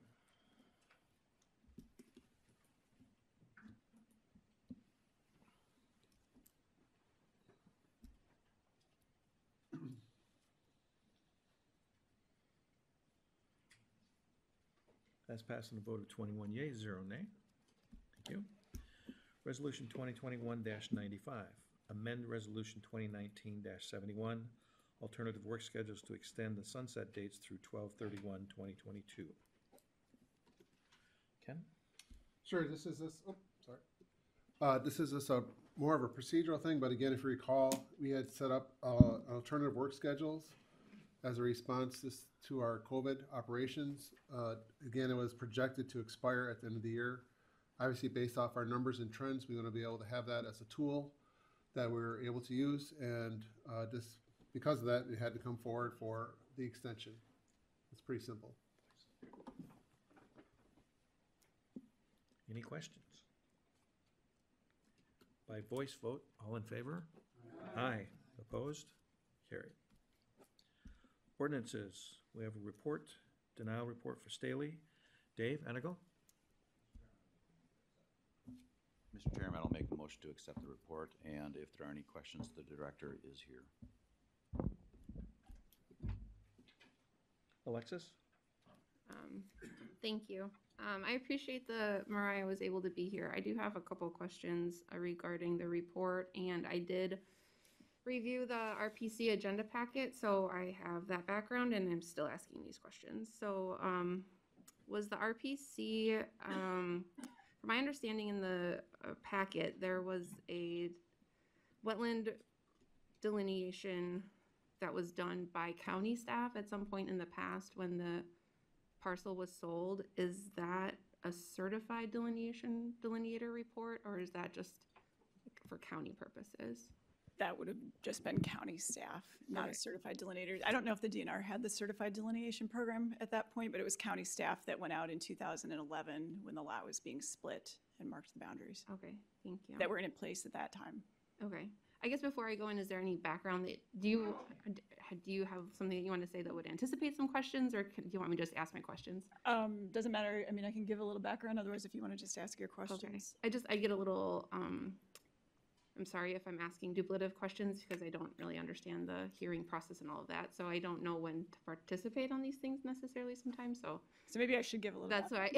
That's passed on a vote of 21 yeas, 0 nay. Thank you. Resolution 2021-95, amend Resolution 2019-71, alternative work schedules to extend the sunset dates through 12/31/2022. Ken? Sure, this is more of a procedural thing, but again, if you recall, we had set up alternative work schedules as a response to our COVID operations. Again, it was projected to expire at the end of the year. Obviously, based off our numbers and trends, we want to be able to have that as a tool that we're able to use, and just because of that, we had to come forward for the extension. It's pretty simple. Any questions? By voice vote, all in favor? Aye. Opposed? Carried. Ordinances, we have a report, denial report for Staley. Dave, Enigal? Mr. Chairman, I'll make a motion to accept the report, and if there are any questions, the director is here. Alexis? Thank you. I appreciate Mariah was able to be here. I do have a couple of questions regarding the report, and I did review the RPC agenda packet, so I have that background, and I'm still asking these questions. So was the RPC, from my understanding in the packet, there was a wetland delineation that was done by county staff at some point in the past when the parcel was sold. Is that a certified delineator report, or is that just for county purposes? That would have just been county staff, not a certified delineator. I don't know if the DNR had the certified delineation program at that point, but it was county staff that went out in 2011 when the lot was being split and marked the boundaries. Okay, thank you. That were in place at that time. Okay. I guess before I go in, is there any background that, do you have something that you want to say that would anticipate some questions, or do you want me to just ask my questions? Doesn't matter. I mean, I can give a little background. Otherwise, if you want to just ask your questions. Okay. I get a little, I'm sorry if I'm asking duplicative questions because I don't really understand the hearing process and all of that. So I don't know when to participate on these things necessarily sometimes. So maybe I should give a little. That's why.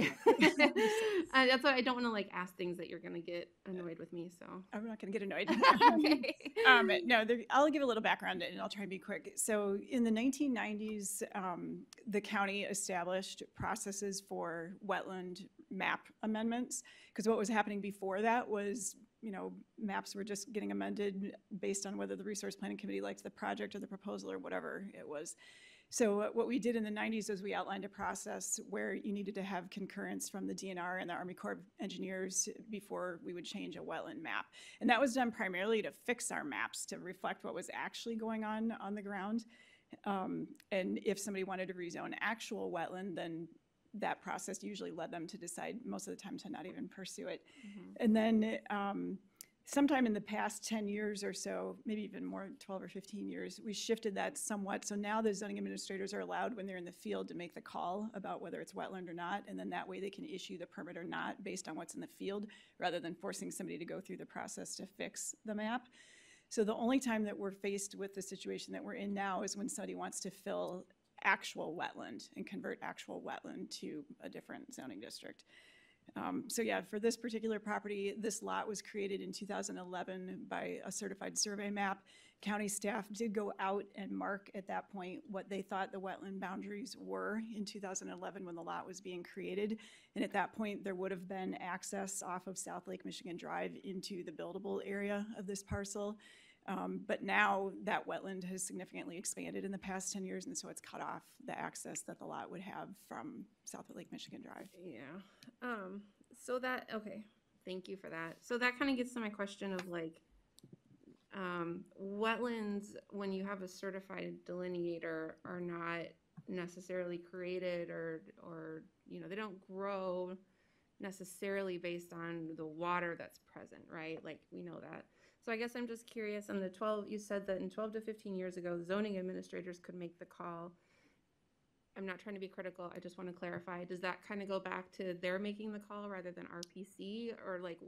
That's why I don't want to like ask things that you're gonna get annoyed with me. So I'm not gonna get annoyed. No, I'll give a little background and I'll try to be quick. So in the 1990s, the county established processes for wetland map amendments, because what was happening before that was, maps were just getting amended based on whether the resource planning committee liked the project or the proposal or whatever it was. So what we did in the 90s was we outlined a process where you needed to have concurrence from the DNR and the Army Corps of Engineers before we would change a wetland map. And that was done primarily to fix our maps to reflect what was actually going on the ground. And if somebody wanted to rezone actual wetland, then that process usually led them to decide most of the time to not even pursue it. And then sometime in the past 10 years or so, maybe even more, 12 or 15 years, we shifted that somewhat. So now the zoning administrators are allowed when they're in the field to make the call about whether it's wetland or not. And then that way they can issue the permit or not based on what's in the field, rather than forcing somebody to go through the process to fix the map. So the only time that we're faced with the situation that we're in now is when somebody wants to fill actual wetland and convert actual wetland to a different zoning district. So yeah, for this particular property, this lot was created in 2011 by a certified survey map. County staff did go out and mark at that point what they thought the wetland boundaries were in 2011 when the lot was being created. And at that point, there would have been access off of South Lake Michigan Drive into the buildable area of this parcel. But now that wetland has significantly expanded in the past 10 years, and so it's cut off the access that the lot would have from South Lake Michigan Drive. Yeah. So that, okay. thank you for that. So that kind of gets to my question of like, wetlands, when you have a certified delineator, are not necessarily created or, they don't grow necessarily based on the water that's present, right? Like, we know that. So I guess I'm just curious, on you said that in 12 to 15 years ago, zoning administrators could make the call. I'm not trying to be critical, I just want to clarify. Does that kind of go back to they're making the call rather than RPC? Or like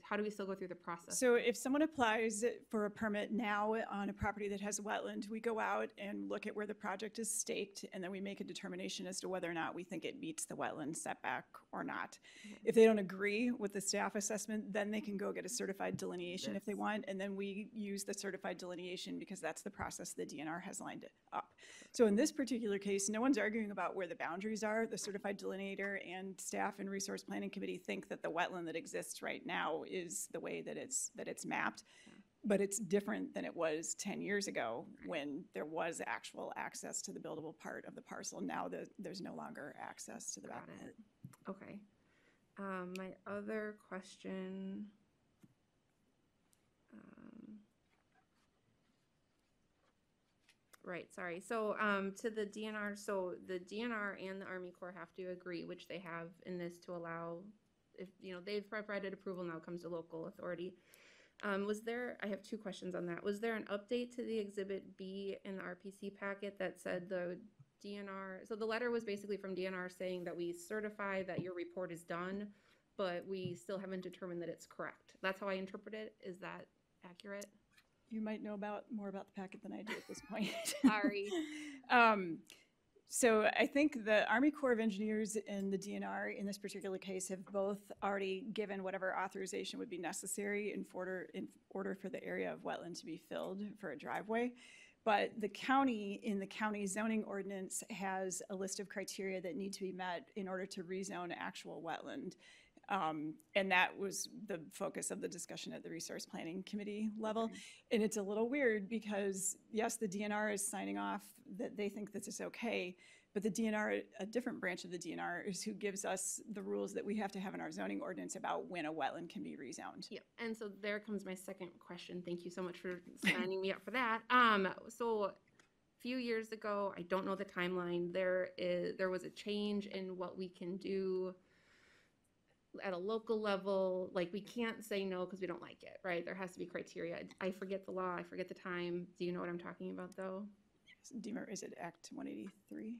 how do we still go through the process? So if someone applies for a permit now on a property that has a wetland, we go out and look at where the project is staked, and then we make a determination as to whether or not we think it meets the wetland setback or not. If they don't agree with the staff assessment, then they can go get a certified delineation if they want, and then we use the certified delineation because that's the process the DNR has lined up. So in this particular case, no one's arguing about where the boundaries are. The certified delineator and staff and resource planning committee think that the wetland that exists right now is the way that it's mapped. But it's different than it was 10 years ago when there was actual access to the buildable part of the parcel. Now there's no longer access to the back part. Okay. My other question. Right, sorry. So to the DNR, so the DNR and the Army Corps have to agree, which they have in this, to allow, if they've provided approval, now comes to local authority. I have two questions on that. Was there an update to the Exhibit B in the RPC packet that said the DNR, so the letter was basically from DNR saying that we certify that your report is done, but we still haven't determined that it's correct. That's how I interpret it. Is that accurate? You might know more about the packet than I do at this point. Sorry. So I think the Army Corps of Engineers and the DNR in this particular case have both already given whatever authorization would be necessary in order for the area of wetland to be filled for a driveway. But the county, in the county zoning ordinance, has a list of criteria that need to be met in order to rezone actual wetland. And that was the focus of the discussion at the resource planning committee level. And it's a little weird because, yes, the DNR is signing off that they think this is okay, but the DNR, a different branch of the DNR, is who gives us the rules that we have to have in our zoning ordinance about when a wetland can be rezoned. Yeah, and so there comes my second question. Thank you so much for signing me up for that. So a few years ago, I don't know the timeline, there was a change in what we can do at a local level. Like, we can't say no because we don't like it, right? There has to be criteria. I forget the law, I forget the time. Do you know what I'm talking about though? Is it Act 183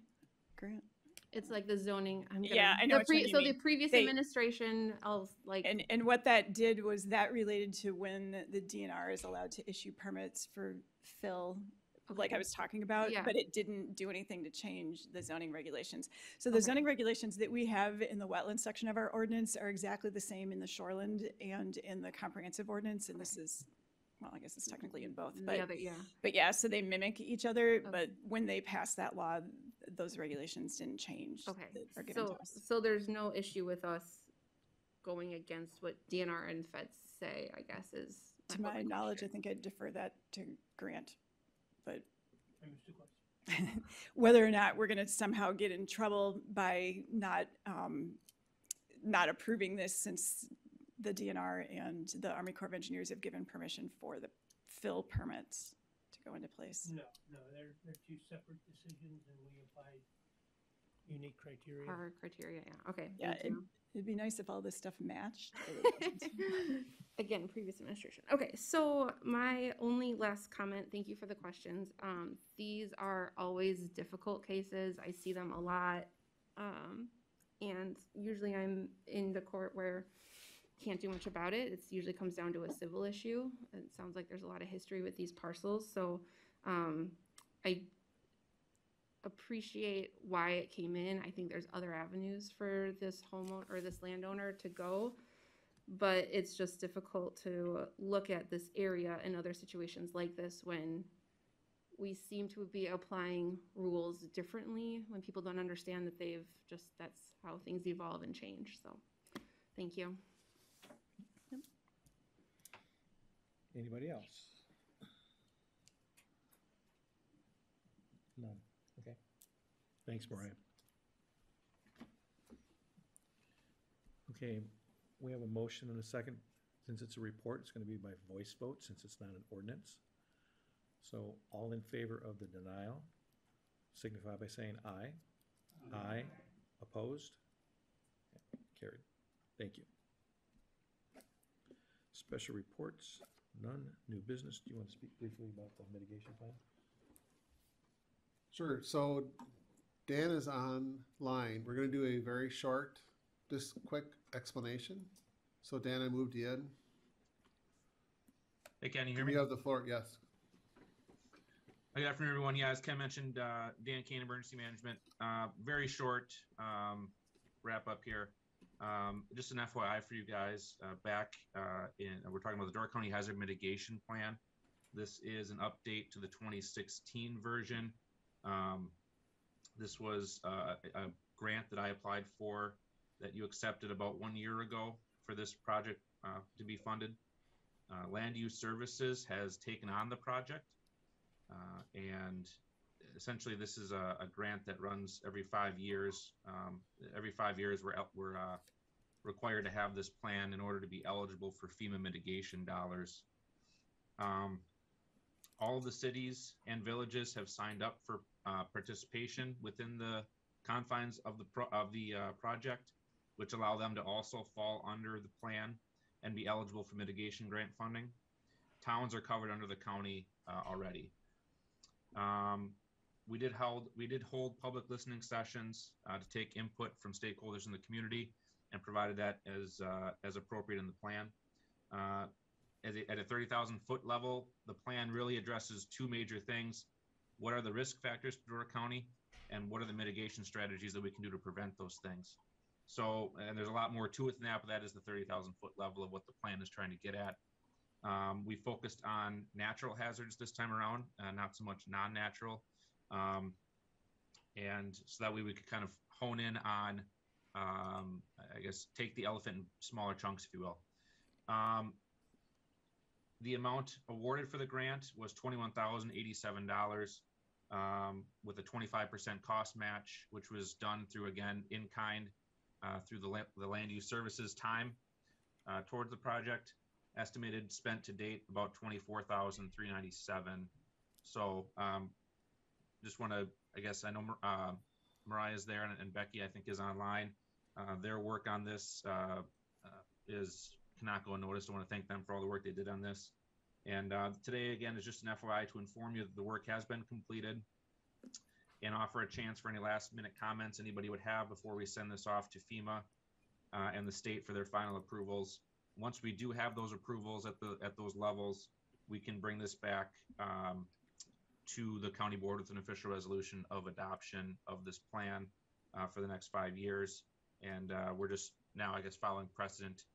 grant? It's like the zoning. Yeah, I know. The previous administration, and what that did was that related to when the DNR is allowed to issue permits for fill, like I was talking about, but it didn't do anything to change the zoning regulations. So the zoning regulations that we have in the wetland section of our ordinance are exactly the same in the shoreland and in the comprehensive ordinance, and this is, well, I guess it's technically in both, but yeah, so they mimic each other, but when they passed that law, those regulations didn't change. Okay, are given to us. So there's no issue with us going against what DNR and feds say, I guess, is. To my knowledge, I think I'd defer that to Grant, but whether or not we're gonna somehow get in trouble by not approving this, since the DNR and the Army Corps of Engineers have given permission for the fill permits to go into place. No, they're two separate decisions, and we apply unique criteria. Our criteria, yeah. Okay. Yeah, it'd be nice if all this stuff matched. Again, previous administration. Okay, so my only last comment, thank you for the questions. These are always difficult cases. I see them a lot. And usually I'm in the court where can't do much about it. It usually comes down to a civil issue. It sounds like there's a lot of history with these parcels. So I appreciate why it came in. I think there's other avenues for this homeowner or this landowner to go, but it's just difficult to look at this area in other situations like this when we seem to be applying rules differently, when people don't understand that that's how things evolve and change. So thank you. Anybody else? None. Okay. Thanks, Brian. Okay, We have a motion and a second. Since it's a report, it's going to be by voice vote since it's not an ordinance. So all in favor of the denial signify by saying aye. Aye. Opposed? Carried. Thank you. Special reports, none. New business. Do you want to speak briefly about the mitigation plan? Sure. So Dan is online. We're going to do a very short, just quick explanation. So Dan, I moved you in. Hey, Ken, you hear me? You have the floor. Yes. Good afternoon, everyone. Yeah, as Ken mentioned, Dan Kane, Emergency Management. Very short wrap up here. Just an FYI for you guys. We're talking about the Door County Hazard Mitigation Plan. This is an update to the 2016 version. This was a grant that I applied for that you accepted about 1 year ago for this project to be funded. Land Use Services has taken on the project. And essentially, this is a grant that runs every 5 years. Every 5 years, we're required to have this plan in order to be eligible for FEMA mitigation dollars. All of the cities and villages have signed up for participation within the confines of the project, which allow them to also fall under the plan and be eligible for mitigation grant funding. Towns are covered under the county already. We did hold public listening sessions to take input from stakeholders in the community and provided that as appropriate in the plan. At a 30,000 foot level, the plan really addresses two major things. What are the risk factors for Door County, and what are the mitigation strategies that we can do to prevent those things? So, and there's a lot more to it than that, but that is the 30,000 foot level of what the plan is trying to get at. We focused on natural hazards this time around, not so much non-natural. And so that way we could kind of hone in on, I guess, take the elephant in smaller chunks, if you will. The amount awarded for the grant was $21,087 with a 25% cost match, which was done through, again, in kind through the Land Use Services time towards the project. Estimated spent to date about $24,397. So just want to, I guess, I know Mariah's there and Becky, I think, is online. Their work on this cannot go unnoticed. I want to thank them for all the work they did on this. And today, again, is just an FYI to inform you that the work has been completed and offer a chance for any last minute comments anybody would have before we send this off to FEMA and the state for their final approvals. Once we do have those approvals at those levels, we can bring this back to the county board with an official resolution of adoption of this plan for the next 5 years. And we're just now, I guess, following precedent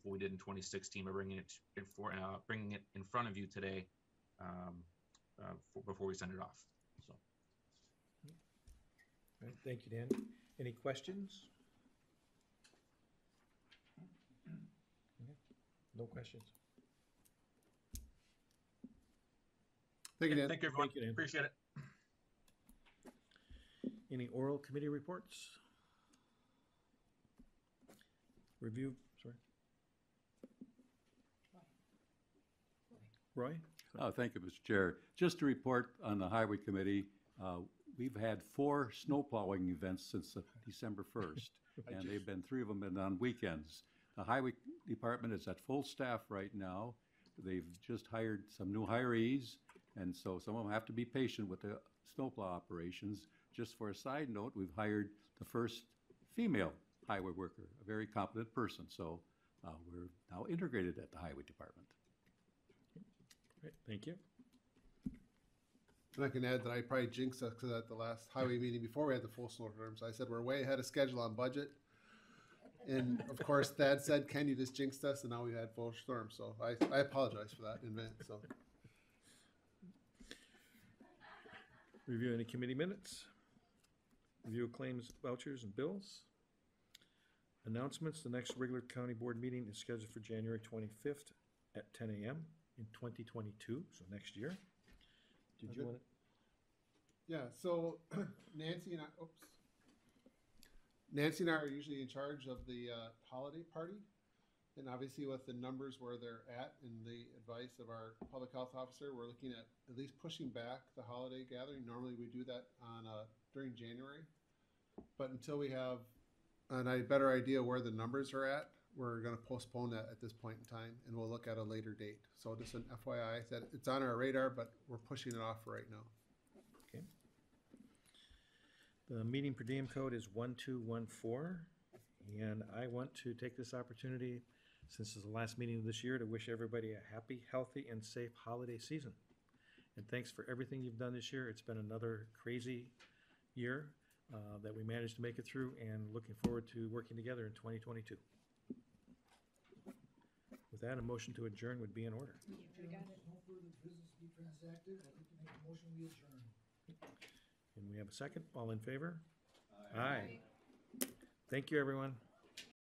what we did in 2016 by bringing it in front of you today before we send it off. So, all right, thank you, Dan. Any questions? No questions. Thank you, Dan. Thank you, everyone. Thank you, Dan. Appreciate it. Any oral committee reports? Review, sorry. Roy? Thank you, Mr. Chair. Just to report on the Highway Committee, we've had 4 snow plowing events since December 1st, and they've been 3 of them been on weekends. The Highway Department is at full staff right now. They've just hired some new hirees, and so some of them have to be patient with the snowplow operations. Just for a side note, we've hired the first female highway worker, a very competent person. So we're now integrated at the Highway Department. Great, thank you. And I can add that I probably jinxed us because at the last highway meeting before we had the full snowstorms, I said we're way ahead of schedule on budget. And of course, Thad said, "Ken, you just jinxed us," and now we've had full storm. So I apologize for that in advance. So. Review any committee minutes. Review claims, vouchers, and bills. Announcements. The next regular county board meeting is scheduled for January 25th at 10 a.m. in 2022, so next year. Did you want to? Yeah, so Nancy and I, Nancy and I are usually in charge of the holiday party. And obviously with the numbers where they're at and the advice of our public health officer, we're looking at least pushing back the holiday gathering. Normally we do that on during January. But until we have a better idea where the numbers are at, we're going to postpone that at this point in time, and we'll look at a later date. So just an FYI that it's on our radar, but we're pushing it off right now. Okay. The meeting per diem code is 1214, and I want to take this opportunity, since it's the last meeting of this year, to wish everybody a happy, healthy, and safe holiday season. And thanks for everything you've done this year. It's been another crazy year that we managed to make it through, and looking forward to working together in 2022. With that, a motion to adjourn would be in order. No further business to be transacted. I'd like to make a motion, we adjourn. And we have a second. All in favor? Aye. Thank you, everyone.